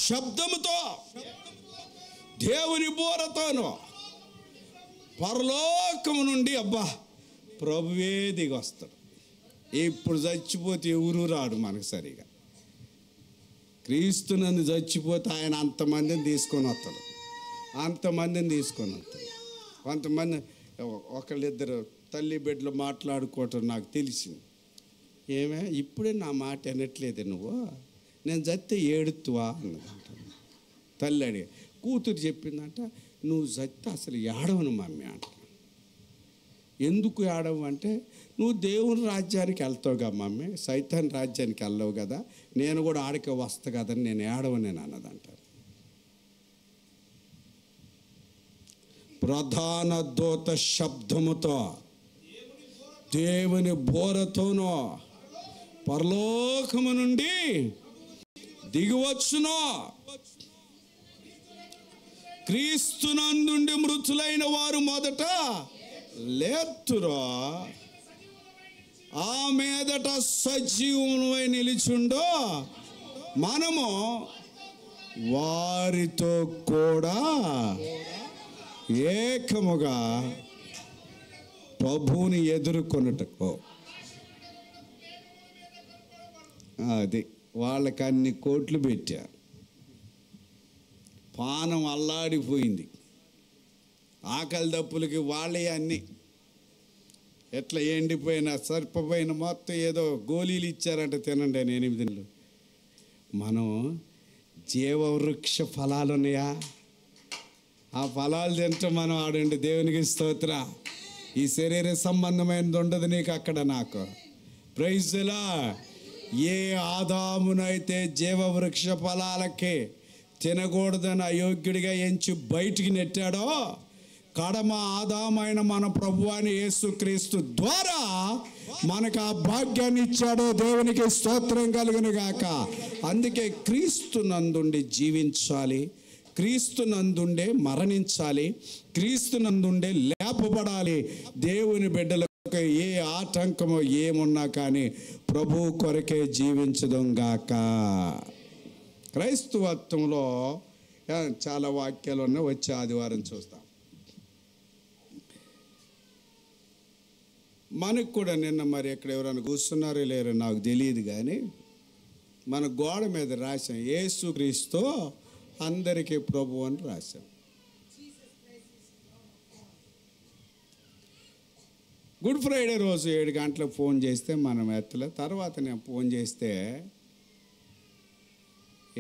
శబ్దముతో, దేవుని బోరతోను పరలోకము నుండి ప్రభువే దిగి వస్తాడు. ఇప్పుడు చచ్చిపోతే ఎవరు రాడు మనకు సరిగా. క్రీస్తు నన్ను చచ్చిపోతే ఆయన అంతమందిని తీసుకొని వస్తాడు. కొంతమంది ఒకళ్ళిద్దరు తల్లి బిడ్డలు మాట్లాడుకోవటం నాకు తెలిసింది. ఇప్పుడే నా మాట అనట్లేదు నువ్వు, నేను చస్తే ఏడుతువా అన్నదంట. తల్లి అడిగి కూతురు చెప్పిందంట, నువ్వు చస్తే అసలు ఏడవను మమ్మీ అంట. ఎందుకు ఏడవు అంటే, నువ్వు దేవుని రాజ్యానికి వెళ్తావుగా మమ్మీ, సైతాన్ రాజ్యానికి వెళ్ళవు కదా, నేను కూడా ఆడికే వస్తా కదని నేను ఏడవనేను అన్నదంట. ప్రధాన దూత శబ్దముతో, దేవుని బోరతోనో పరలోకము నుండి దిగివచ్చునో. క్రీస్తునందుండి మృతులైన వారు మొదట లేతురో, ఆ మీదట సజీవమై నిలిచుండో మనము వారితో కూడా ఏకముగా ప్రభువుని ఎదుర్కొనుటకు. అది వాళ్ళకి అన్ని కోట్లు పెట్టారు. పానం అల్లాడిపోయింది. ఆకలి దప్పులకి వాళ్ళే అన్నీ ఎట్లా ఎండిపోయిన సరిపోయిన మొత్తం ఏదో గోళీలు ఇచ్చారంట, తినండి అని 8 నెలలు. మనం జీవవృక్ష ఫలాలు ఉన్నాయా, ఆ ఫలాలు తింటే మనం ఆడండి. దేవునికి స్తోత్ర. ఈ శరీర సంబంధమైనది ఉండదు నీకు అక్కడ. నాకు ప్రైజ్ లా. ఏ ఆదామునైతే జీవవృక్ష ఫలాలకి తినకూడదని అయోగ్యుడిగా ఎంచి బయటికి నెట్టాడో, కడమ ఆదామైన మన ప్రభువైన యేసుక్రీస్తు ద్వారా మనకు ఆ భాగ్యాన్ని ఇచ్చాడో. దేవునికి స్తోత్రం కలుగును గాక. అందుకే క్రీస్తు నందుండి జీవించాలి, క్రీస్తు నందుండే మరణించాలి, క్రీస్తు నందుండే లేపబడాలి. దేవుని బిడ్డలకు ఏ ఆటంకమో ఏమున్నా కానీ ప్రభు కొరకే జీవించడం గాక. క్రైస్తవత్వంలో చాలా వాక్యాలు ఉన్నాయి, వచ్చే ఆదివారం చూస్తాం. మనకు కూడా నిన్న మరి ఎక్కడ ఎవరైనా కూర్చున్నారో లేరో నాకు తెలియదు, కానీ మన గోడ మీద రాశాం యేసుక్రీస్తు అందరికీ ప్రభు అని రాశాం. గుడ్ ఫ్రైడే రోజు 7 గంటలకు ఫోన్ చేస్తే మనం ఎత్తలే. తర్వాత నేను ఫోన్ చేస్తే,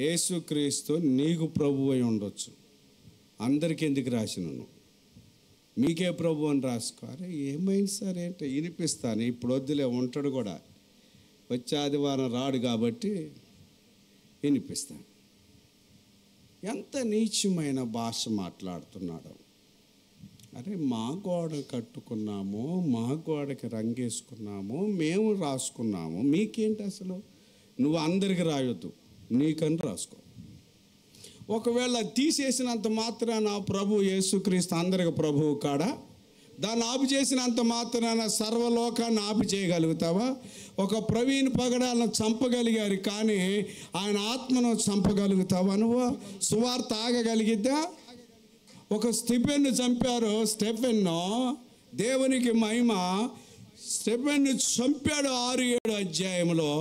యేసుక్రీస్తు నీకు ప్రభు అయి ఉండొచ్చు, అందరికీ ఎందుకు రాసినాను? మీకే ప్రభు అని రాసుకో. అరే ఏమైంది సార్ ఏంటి? వినిపిస్తాను, ఇప్పుడు వద్దులే, ఉంటాడు కూడా, వచ్చే ఆదివారం రాడు కాబట్టి వినిపిస్తాను. ఎంత నీచమైన భాష మాట్లాడుతున్నాడు. అరే మా గోడ కట్టుకున్నాము, మా గోడకి రంగేసుకున్నాము, మేము రాసుకున్నాము, మీకేంటి అసలు? నువ్వు అందరికి రాయొద్దు, నీకని రాసుకో. ఒకవేళ తీసేసినంత మాత్రాన ప్రభు యేసుక్రీస్తు అందరికి ప్రభువు కాడా? దాన్ని ఆపు చేసినంత మాత్రాన సర్వలోకాన్ని ఆపు చేయగలుగుతావా? ఒక ప్రవీణ్ పగడాలను చంపగలిగారు, కానీ ఆయన ఆత్మను చంపగలుగుతావా? నువ్వు సువార్త ఆగగలిగిద్దా? ఒక స్టెఫెన్ను చంపారు. స్టెఫెన్ను, దేవునికి మహిమ, స్టెఫెన్ను చంపాడు 6-7 అధ్యాయంలో.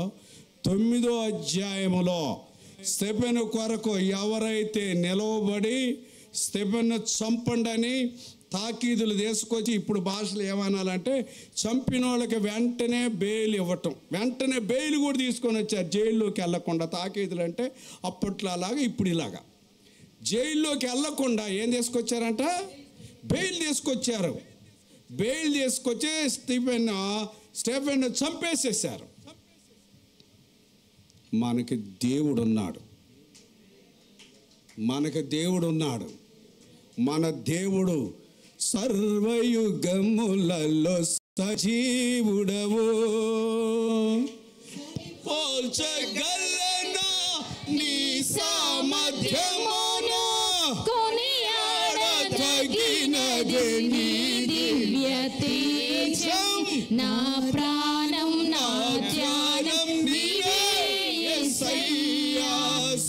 9వ అధ్యాయములో స్టెఫెను కొరకు ఎవరైతే నిలవబడి స్టెఫెన్ను చంపండి అని తాకీదులు తీసుకొచ్చి, ఇప్పుడు భాషలు ఏమనాలంటే చంపిన వాళ్ళకి వెంటనే బెయిల్ ఇవ్వటం, వెంటనే బెయిల్ కూడా తీసుకొని వచ్చారు, జైల్లోకి వెళ్ళకుండా. తాకీదులు అంటే అప్పట్లో అలాగా, ఇప్పుడు ఇలాగా. జైల్లోకి వెళ్ళకుండా ఏం తీసుకొచ్చారంట? బెయిల్ తీసుకొచ్చారు. బెయిల్ తీసుకొచ్చి స్టెఫెన్ను చంపేసేసారు. మనకి దేవుడు ఉన్నాడు, మనకి దేవుడు ఉన్నాడు. మన దేవుడు సర్వయుగములలో సజీవుడవు, పోల్చగలనా నీ సామర్థ్యమును, కొనియాడదగినది నీ దివ్య తేజం. నా ప్రాణం నా ధ్యానం నీవే యేసయ్యా.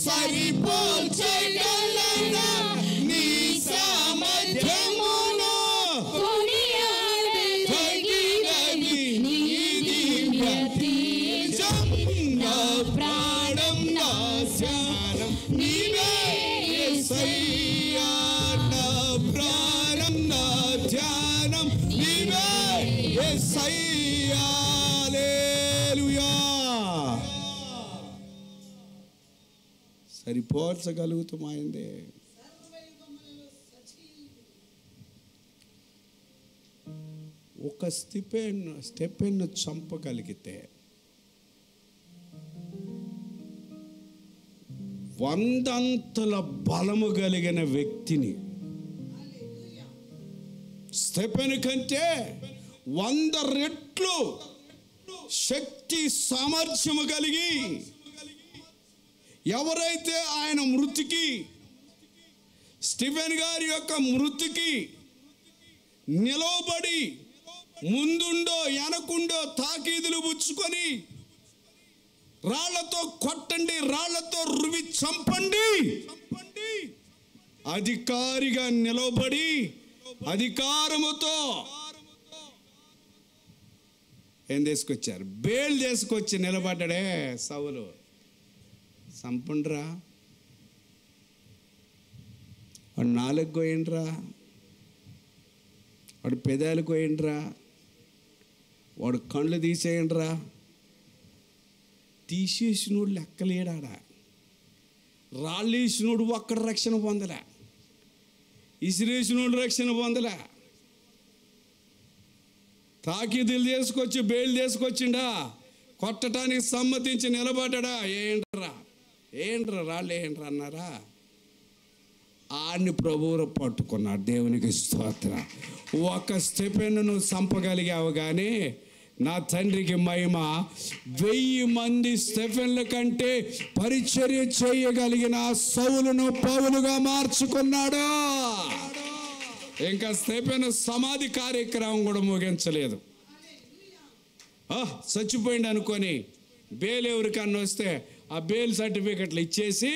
సరిపోల్చగలనా నీ సామర్థ్యమును, కొనియాడదగినది నీ దివ్య తేజం. నా ప్రాణం నా ధ్యానం నీవే యేసయ్యా. నా ప్రాణం నా ధ్యానం నీవే యేసయ్యా. హల్లెలూయా. సరిపోల్చగలుగుతామైందే. ఒక స్టెఫెన్ను చంపగలిగితే 100 అంతల బలము కలిగిన వ్యక్తిని, స్టెఫెను కంటే 100 రెట్లు శక్తి సామర్థ్యము కలిగి ఎవరైతే ఆయన మృతికి, స్టీఫెన్ గారి యొక్క మృతికి నిలవబడి ముందుండో వెనకుండో తాకీదులు పుచ్చుకొని రాళ్లతో కొట్టండి, రాళ్లతో రువి చంపండి, అధికారిగా నిలవబడి అధికారముతో ఏం తీసుకొచ్చారు? బేల్ తీసుకొచ్చి నిలబడ్డాడే సౌలు. చంపండిరా, వాడు నాలుగు కోయండిరా, వాడు పెదాలు కోయండిరా, వాడు కళ్ళు తీసేయండిరా. తీసేసినోడు లెక్కలేడాడా? రాళ్ళు వేసినోడు ఒక్కడ రక్షణ పొందలే, ఇసిరేసినోడు రక్షణ పొందలే. తాకీదులు తీసుకొచ్చి బెయిల్ తీసుకొచ్చిండా, కొట్టడానికి సమ్మతించి నిలబడ్డా. ఏంట్రా రాళ్ళు ఏంట్రా అన్నారా? ఆడిని ప్రభువును పట్టుకున్నాడు. దేవునికి స్తోత్రం. ఒక స్టెఫెన్ను చంపగలిగావు, కానీ నా తండ్రికి మహిమ 1000 మంది స్టెఫెన్ల కంటే పరిచర్య చేయగలిగిన సౌలును పౌలుగా మార్చుకున్నాడు. ఇంకా స్టెఫెను సమాధి కార్యక్రమం కూడా ముగించలేదు. చచ్చిపోయింది అనుకొని బెయిల్ ఎవరికన్నా వస్తే ఆ బెయిల్ సర్టిఫికెట్లు ఇచ్చేసి,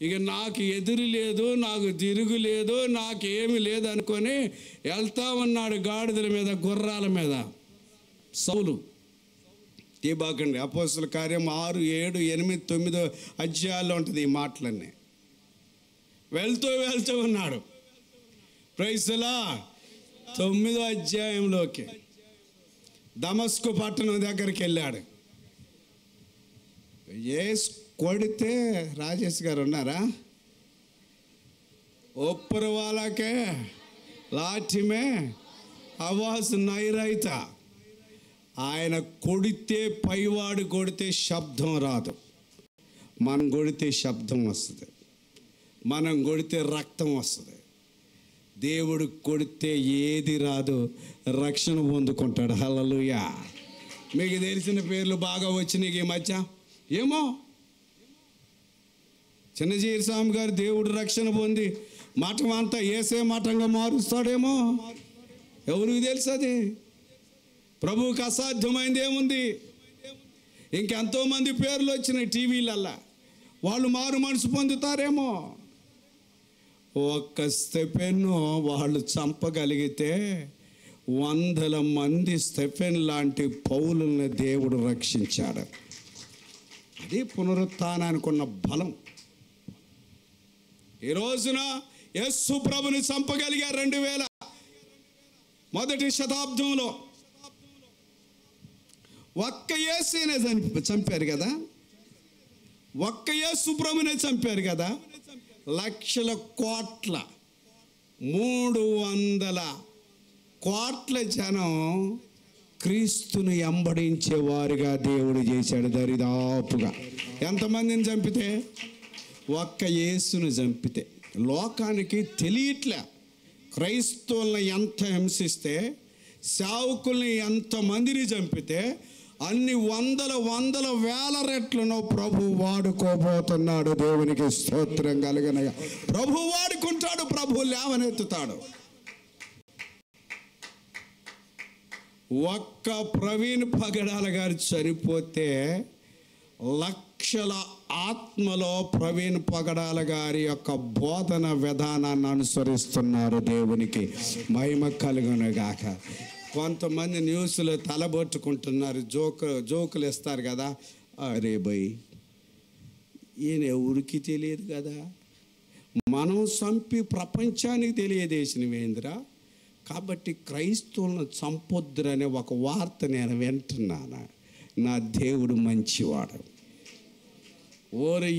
ఇక నాకు ఎదురు లేదు, నాకు తిరుగు లేదు, నాకు ఏమి లేదు అనుకొని వెళ్తా ఉన్నాడు గాడిదల మీద, గుర్రాల మీద. సౌలు తీబాకండి. అపోస్తల కార్యం 6, 7, 8, 9 అధ్యాయాల్లో ఉంటుంది ఈ మాటలన్నీ. వెళ్తూ ఉన్నాడు. Praise the Lord. 9వ అధ్యాయంలోకి దమస్కు పట్టణం దగ్గరికి వెళ్ళాడు. కొడితే రాజేష్ గారు ఉన్నారా? ఒప్పరు వాళ్ళకే లాఠీమే ఆవాజ్ నైరైతా. ఆయన కొడితే, పైవాడు కొడితే శబ్దం రాదు, మనం కొడితే శబ్దం వస్తుంది, మనం కొడితే రక్తం వస్తుంది. దేవుడు కొడితే ఏది రాదు, రక్షణ పొందుకుంటాడు. హల్లెలూయా. మీకు తెలిసిన పేర్లు బాగా వచ్చినాయి ఈ మధ్య. ఏమో చిన్నజీరి స్వామి గారు దేవుడు రక్షణ పొంది మఠం అంతా ఏసే మఠంగా మారుస్తాడేమో, ఎవరికి తెలుసు? అది ప్రభువుకి అసాధ్యమైంది ఏముంది? ఇంకెంతోమంది పేర్లు వచ్చినాయి టీవీలల్లా, వాళ్ళు మారు మనసు పొందుతారేమో. ఒక్క స్టెఫెన్ను వాళ్ళు చంపగలిగితే 100 మంది స్టెఫెన్ లాంటి పౌలుల్ని దేవుడు రక్షించాడు. అది పునరుత్థానానికి ఉన్న బలం. ఈ రోజున యేసు ప్రభుని చంపగలిగారు 2000 మొదటి శతాబ్దంలో. ఒక్క యేసునే చంపారు కదా, ఒక్క యేసు ప్రభునే చంపారు కదా. లక్షల కోట్ల 300 కోట్ల జనం క్రీస్తుని వెంబడించేవారుగా దేవుడు చేశాడు. దరిదాపుగా ఎంతమందిని చంపితే? ఒక్క యేసును చంపితే. లోకానికి తెలియట్లే క్రైస్తవులను ఎంత హింసిస్తే, సేవకుల్ని ఎంతమందిని చంపితే అన్ని వందల వేల రెట్లను ప్రభు వాడుకోబోతున్నాడు. దేవునికి స్తోత్రం కలుగనగా. ప్రభు వాడుకుంటాడు, ప్రభు లేవనెత్తుతాడు. ఒక్క ప్రవీణ్ పగడాల గారు చనిపోతే లక్షల ఆత్మలో ప్రవీణ్ పగడాల గారి యొక్క బోధన విధానాన్ని అనుసరిస్తున్నారు. దేవునికి మహిమ కలుగునుగాక. కొంతమంది న్యూస్లో తలబొట్టుకుంటున్నారు, జోకులు ఇస్తారు కదా. అరే భయ్, ఈయన ఎవరికి తెలియదు కదా, మనం చంపి ప్రపంచానికి తెలియజేసినవేంద్రా. కాబట్టి క్రైస్తవులను చంపొద్దురనే ఒక వార్త నేను వింటున్నాను. నా దేవుడు మంచివాడు.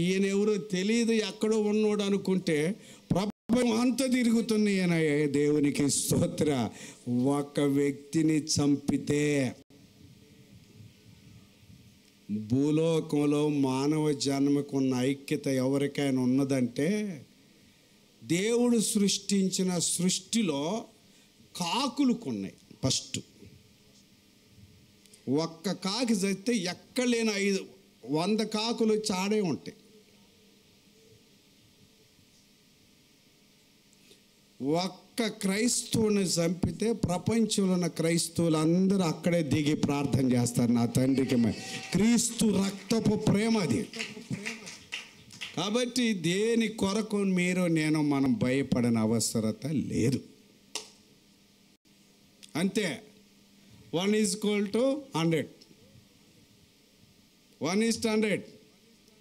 ఈయన ఎవరో తెలియదు, ఎక్కడో ఉన్నోడు అనుకుంటే ప్రపంచం అంతా తిరుగుతున్న ఈయన. దేవునికి స్తోత్ర. ఒక వ్యక్తిని చంపితే భూలోకంలో మానవ జన్మకున్న ఐక్యత ఎవరికైనా ఉన్నదంటే, దేవుడు సృష్టించిన సృష్టిలో కాకులుకున్నాయి. ఫస్ట్ ఒక్క కాకి చస్తే ఎక్కడ లేని 100 కాకులు చాడే ఉంటాయి. ఒక్క క్రైస్తవుని చంపితే ప్రపంచంలో ఉన్న క్రైస్తవులందరూ అక్కడే దిగి ప్రార్థన చేస్తారు. నా తండ్రికి క్రీస్తు రక్తపు ప్రేమ అది. కాబట్టి దేని కొరకు మీరు నేను మనం భయపడిన అవసరత లేదు. అంతే. 1:100. 1:100.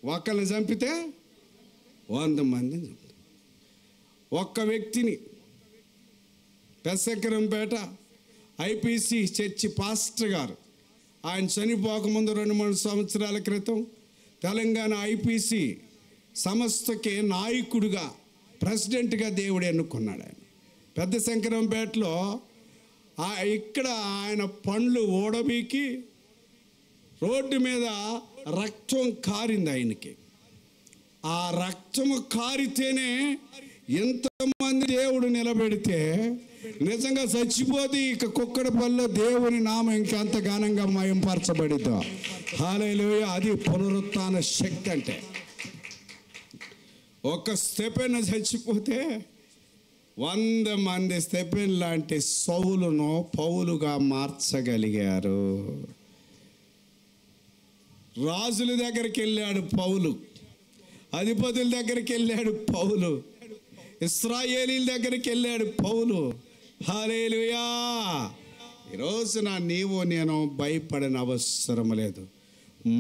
ఒకరిని చంపితే 100 మందిని చంపుతారు. ఒక్క వ్యక్తిని పెసకరంపేట ఐపీసీ చర్చి పాస్టర్ గారు, ఆయన చనిపోకముందు 2-3 సంవత్సరాల క్రితం తెలంగాణ ఐపీసీ సంస్థకి నాయకుడిగా, ప్రెసిడెంట్గా దేవుడు ఎన్నుకున్నాడు. ఆయన పెద్ద శంకరంపేటలో ఇక్కడ ఆయన పండ్లు ఓడబీకి రోడ్డు మీద రక్తం కారింది ఆయనకి. ఆ రక్తము కారితేనే ఎంతమంది దేవుడు నిలబెడితే, నిజంగా చచ్చిపోతే ఇక కుక్కడపల్లిలో దేవుని నామం ఇంకెంత ఘనంగా మయంపరచబడిద్దో. హల్లెలూయా. అది పునరుత్థాన శక్తి అంటే. ఒక స్టెఫెన్ చచ్చిపోతే 100 మంది స్టెఫెన్ లాంటి సౌలును పౌలుగా మార్చగలిగారు. రాజుల దగ్గరికి వెళ్ళాడు పౌలు, అధిపతుల దగ్గరికి వెళ్ళాడు పౌలు, ఇశ్రాయేలీల దగ్గరికి వెళ్ళాడు పౌలు. హల్లెలూయా. ఈరోజున నీవు నేను భయపడిన అవసరం లేదు.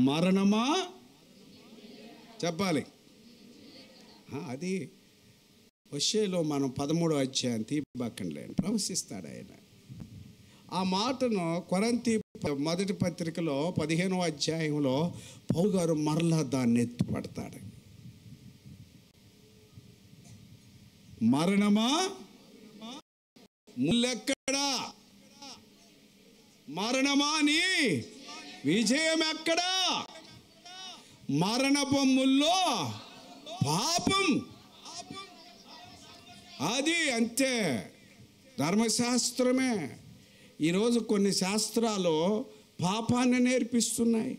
మరణమా చెప్పాలి. అది హోషేలో మనం 13వ అధ్యాయం తీపక్కనలే ప్రవశిస్తాడు ఆయన. ఆ మాటను కొరింథీ మొదటి పత్రికలో 15వ అధ్యాయంలో పౌలు గారు మరలా దాన్ని ఎత్తిపడతాడు. మరణమా ముల్లెక్కడా? మరణమా నీ విజయం ఎక్కడా? మరణపు ముల్లో పాపం. అది అంతే, ధర్మశాస్త్రమే. ఈరోజు కొన్ని శాస్త్రాలు పాపాన్ని నేర్పిస్తున్నాయి,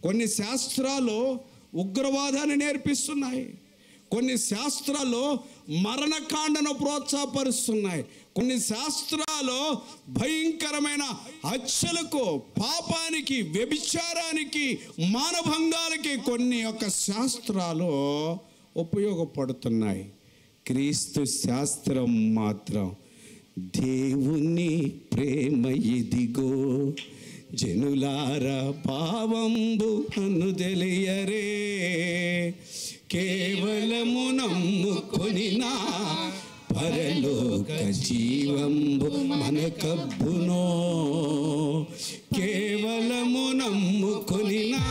కొన్ని శాస్త్రాలు ఉగ్రవాదాన్ని నేర్పిస్తున్నాయి, కొన్ని శాస్త్రాలు మరణకాండను ప్రోత్సాహపరుస్తున్నాయి, కొన్ని శాస్త్రాలు భయంకరమైన హత్యలకు, పాపానికి, వ్యభిచారానికి, మానభంగాలకి కొన్ని యొక్క శాస్త్రాలు ఉపయోగపడుతున్నాయి. క్రీస్తు శాస్త్రం మాత్రం దేవుని ప్రేమ ఇదిగో జనులార భావంబు అను తెలియరే, కేవలము నమ్ముకొనినా పరలోక జీవంబు మనకబ్బునో, కేవలము నమ్ముకొనినా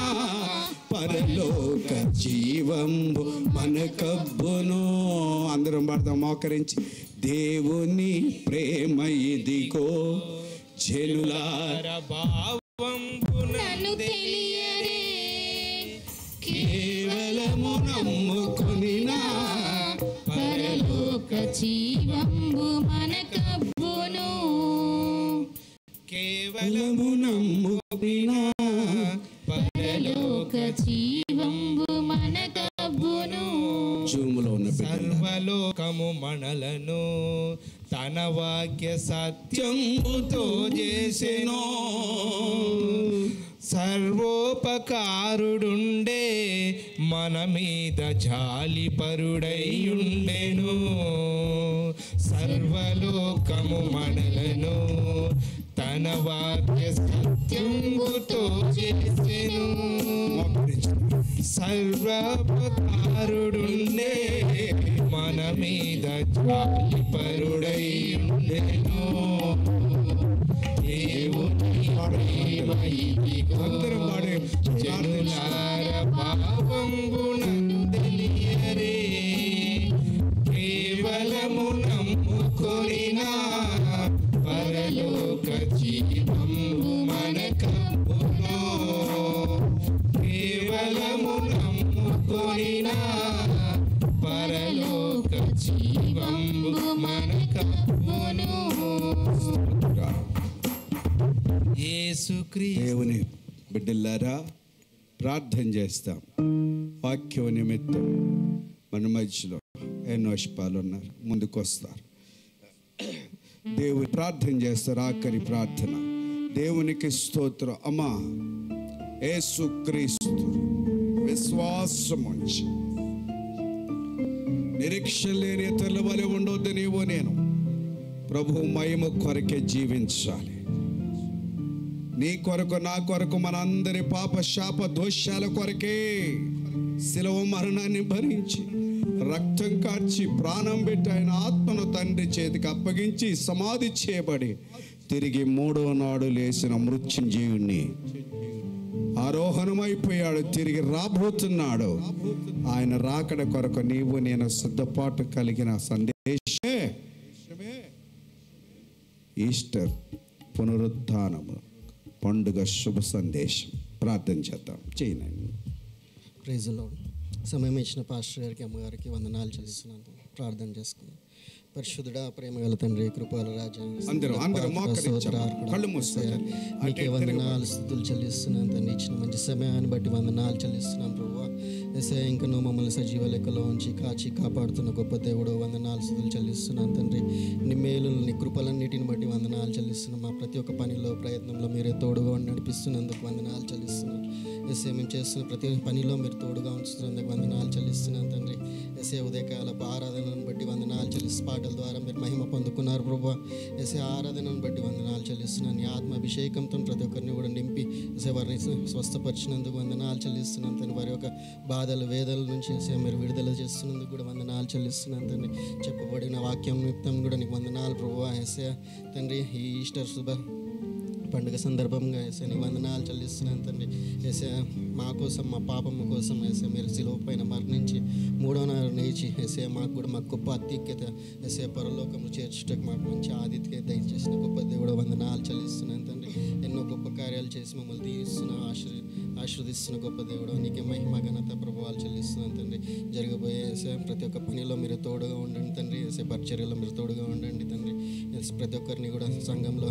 పరలోక జీవంబు మనకబ్బునో. అందరం పాడదాం మోకరించి. దేవుని ప్రేమ ఇదిగో జనులార భావంబునను తెలియరే, కేవలము నమ్ముకొనినా పరలోక జీవంబు మనకబ్బును, కేవలము నమ్ముకొనినా పరలోక జీవంబు మనకబ్బును. జూములో ఉన్న సర్వలోకము మనలను తన వాక్య సత్యముతో చేసెను, సర్వోపకారుడుండే మన మీద జాలిపరుడైయుండెను. సర్వలోకము మనలను తన వాక్య సత్యముతో చేసెను, సర్వోపకారుడుండే మన మీద జాలిపరుడైయుండెను. దేవుని ప్రేమ ఇదిగో జనులార భావంబునను తెలియరే, కేవలము నమ్ముకొనినా పరలోక జీవంబు మనకబ్బునో, కేవలము నమ్ముకొనినా పరలోక జీవంబు మనకబ్బునో. యేసుక్రీస్తు. దేవుని బిడ్డలారా, ప్రార్థన చేస్తాం. వాక్యం నిమిత్తం మన మధ్యలో ఎన్నో శిపాలు ఉన్నారు, ముందుకు వస్తారు. దేవుని ప్రార్థన చేస్తారు. ఆఖరి ప్రార్థన. దేవునికి స్తోత్రం. అమ్మా యేసుక్రీస్తు విశ్వాసం ఉంచి నిరీక్షణ లేని ఇతరుల వలె ఉండొద్దు. నీవు నేను ప్రభు మహిమ కొరకే జీవించాలి. నీ కొరకు, నా కొరకు, మనందరి పాప శాప దోషాల కొరకే శిలువ మరణాన్ని భరించి రక్తం కార్చి ప్రాణం పెట్టి ఆయన ఆత్మను తండ్రి చేతికి అప్పగించి సమాధి చేయబడి తిరిగి మూడవ నాడు లేచిన మృత్యుంజయుణ్ణి ఆరోహణమైపోయాడు, తిరిగి రాబోతున్నాడు. ఆయన రాకడ కొరకు నీవు నేను సిద్ధపాటు కలిగిన సందేశమే ఈస్టర్ పునరుత్థానము పండుగ శుభ సందేశం. ప్రార్థన చేద్దాం. చేయనండి. Praise the Lord. సమయం ఇచ్చిన పాస్టర్ గారికి, అమ్మగారికి వందనాలు చెల్లిస్తున్నాను. ప్రార్థన చేసుకున్నాం. పరిశుద్ధుడా, ప్రేమగల తండ్రి, కృపాల రాజా, అందరూ కళ్ళు మూసుకోండి. నీకే వందనాలు స్తుతులు చెల్లిస్తున్నాను తండ్రి. ఇచ్చిన మంచి సమయాన్ని బట్టి వందనాలు చెల్లిస్తున్నాను ప్రభువా. ఎస్ఐ ఇంకా నువ్వు మమ్మల్ని సజీవ లెక్కలో ఉంచి కాచి కాపాడుతున్న గొప్ప దేవుడు, వందనాలు స్తుతులు చెల్లిస్తున్నాను తండ్రి. నీ మేలులు, నీ కృపలన్నిటిని బట్టి వందనాలు చెల్లిస్తున్నాం. మా ప్రతి ఒక్క పనిలో, ప్రయత్నంలో మీరే తోడుగా నడిపిస్తున్నందుకు వందనాలు చెల్లిస్తున్నాను. ఎస్ఐ మేము చేస్తున్న ప్రతి పనిలో మీరు తోడుగా ఉంచుతున్నందుకు వందనాలు చెల్లిస్తున్నాను తండ్రి. ఎస్ఐ ఉదయకాలపు ఆరాధనను బట్టి వందనాలు చెల్లిస్తూ పాటల ద్వారా మీరు మహిమ పొందుకున్నారు ప్రభువా. ఎస్ఐ ఆరాధనను బట్టి వందనాలు చెల్లిస్తున్నాను. నీ ఆత్మాభిషేకంతో ప్రతి ఒక్కరిని కూడా నింపి ఎస్ఐ వారిని స్వస్థపరిచినందుకు వందనాలు చెల్లిస్తున్నాను తండ్రి. వారి యొక్క బాధలు, వేదల నుంచి ఎస్ఐ మీరు విడుదల చేస్తున్నందుకు కూడా వందనాలు చెల్లిస్తున్నాను తండ్రి. చెప్పబడిన వాక్యం నిమిత్తం కూడా నీకు వందనాలు ప్రభువా. ఎస్ఐ తండ్రి, ఈ ఈస్టర్ శుభ పండుగ సందర్భంగా ఏసే నీ వందనాలు చెల్లిస్తున్నాను తండ్రి. ఏసే మా కోసం, మా పాపము కోసం ఏసే మీరు శిలువ పైన మరణించి మూడో నాడు లేచి ఏసే మాకు కూడా మాకు గొప్ప ఆధిక్యత ఏసే పరలోకము చేర్చుటకు మాకు మంచి ఆతిథ్యత దయచేసిన గొప్ప దేవుడు వందనాలు చెల్లిస్తున్నాను తండ్రి. ఎన్నో గొప్ప కార్యాలు చేసి మమ్మల్ని దీవిస్తున్న ఆశీర్వదిస్తున్న గొప్ప దేవుడు నీకే మహిమ ఘనత ప్రభావాలు చెల్లిస్తున్నాను తండ్రి. జరగబోయే ఏసే ప్రతి ఒక్క పనిలో మీరు తోడుగా ఉండండి తండ్రి. ఏసే పరిచర్యలో మీరు తోడుగా ఉండండి తండ్రి. ప్రతి ఒక్కరిని కూడా సంఘంలో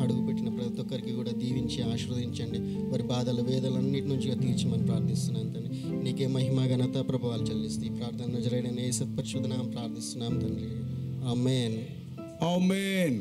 అడుగుపెట్టిన ప్రతి ఒక్కరికి కూడా దీవించి ఆశీర్వదించండి. వారి బాధలు వేదలన్నిటి నుంచి తీర్చమని ప్రార్థిస్తున్నాను తండ్రి. నీకే మహిమ ఘనత ప్రభావాలు చెల్లిస్తూ ఈ ప్రార్థన జరిగిన యేసు పరిశుద్ధ నామమున ప్రార్థిస్తున్నాం తండ్రి. ఆమేన్. ఆమేన్.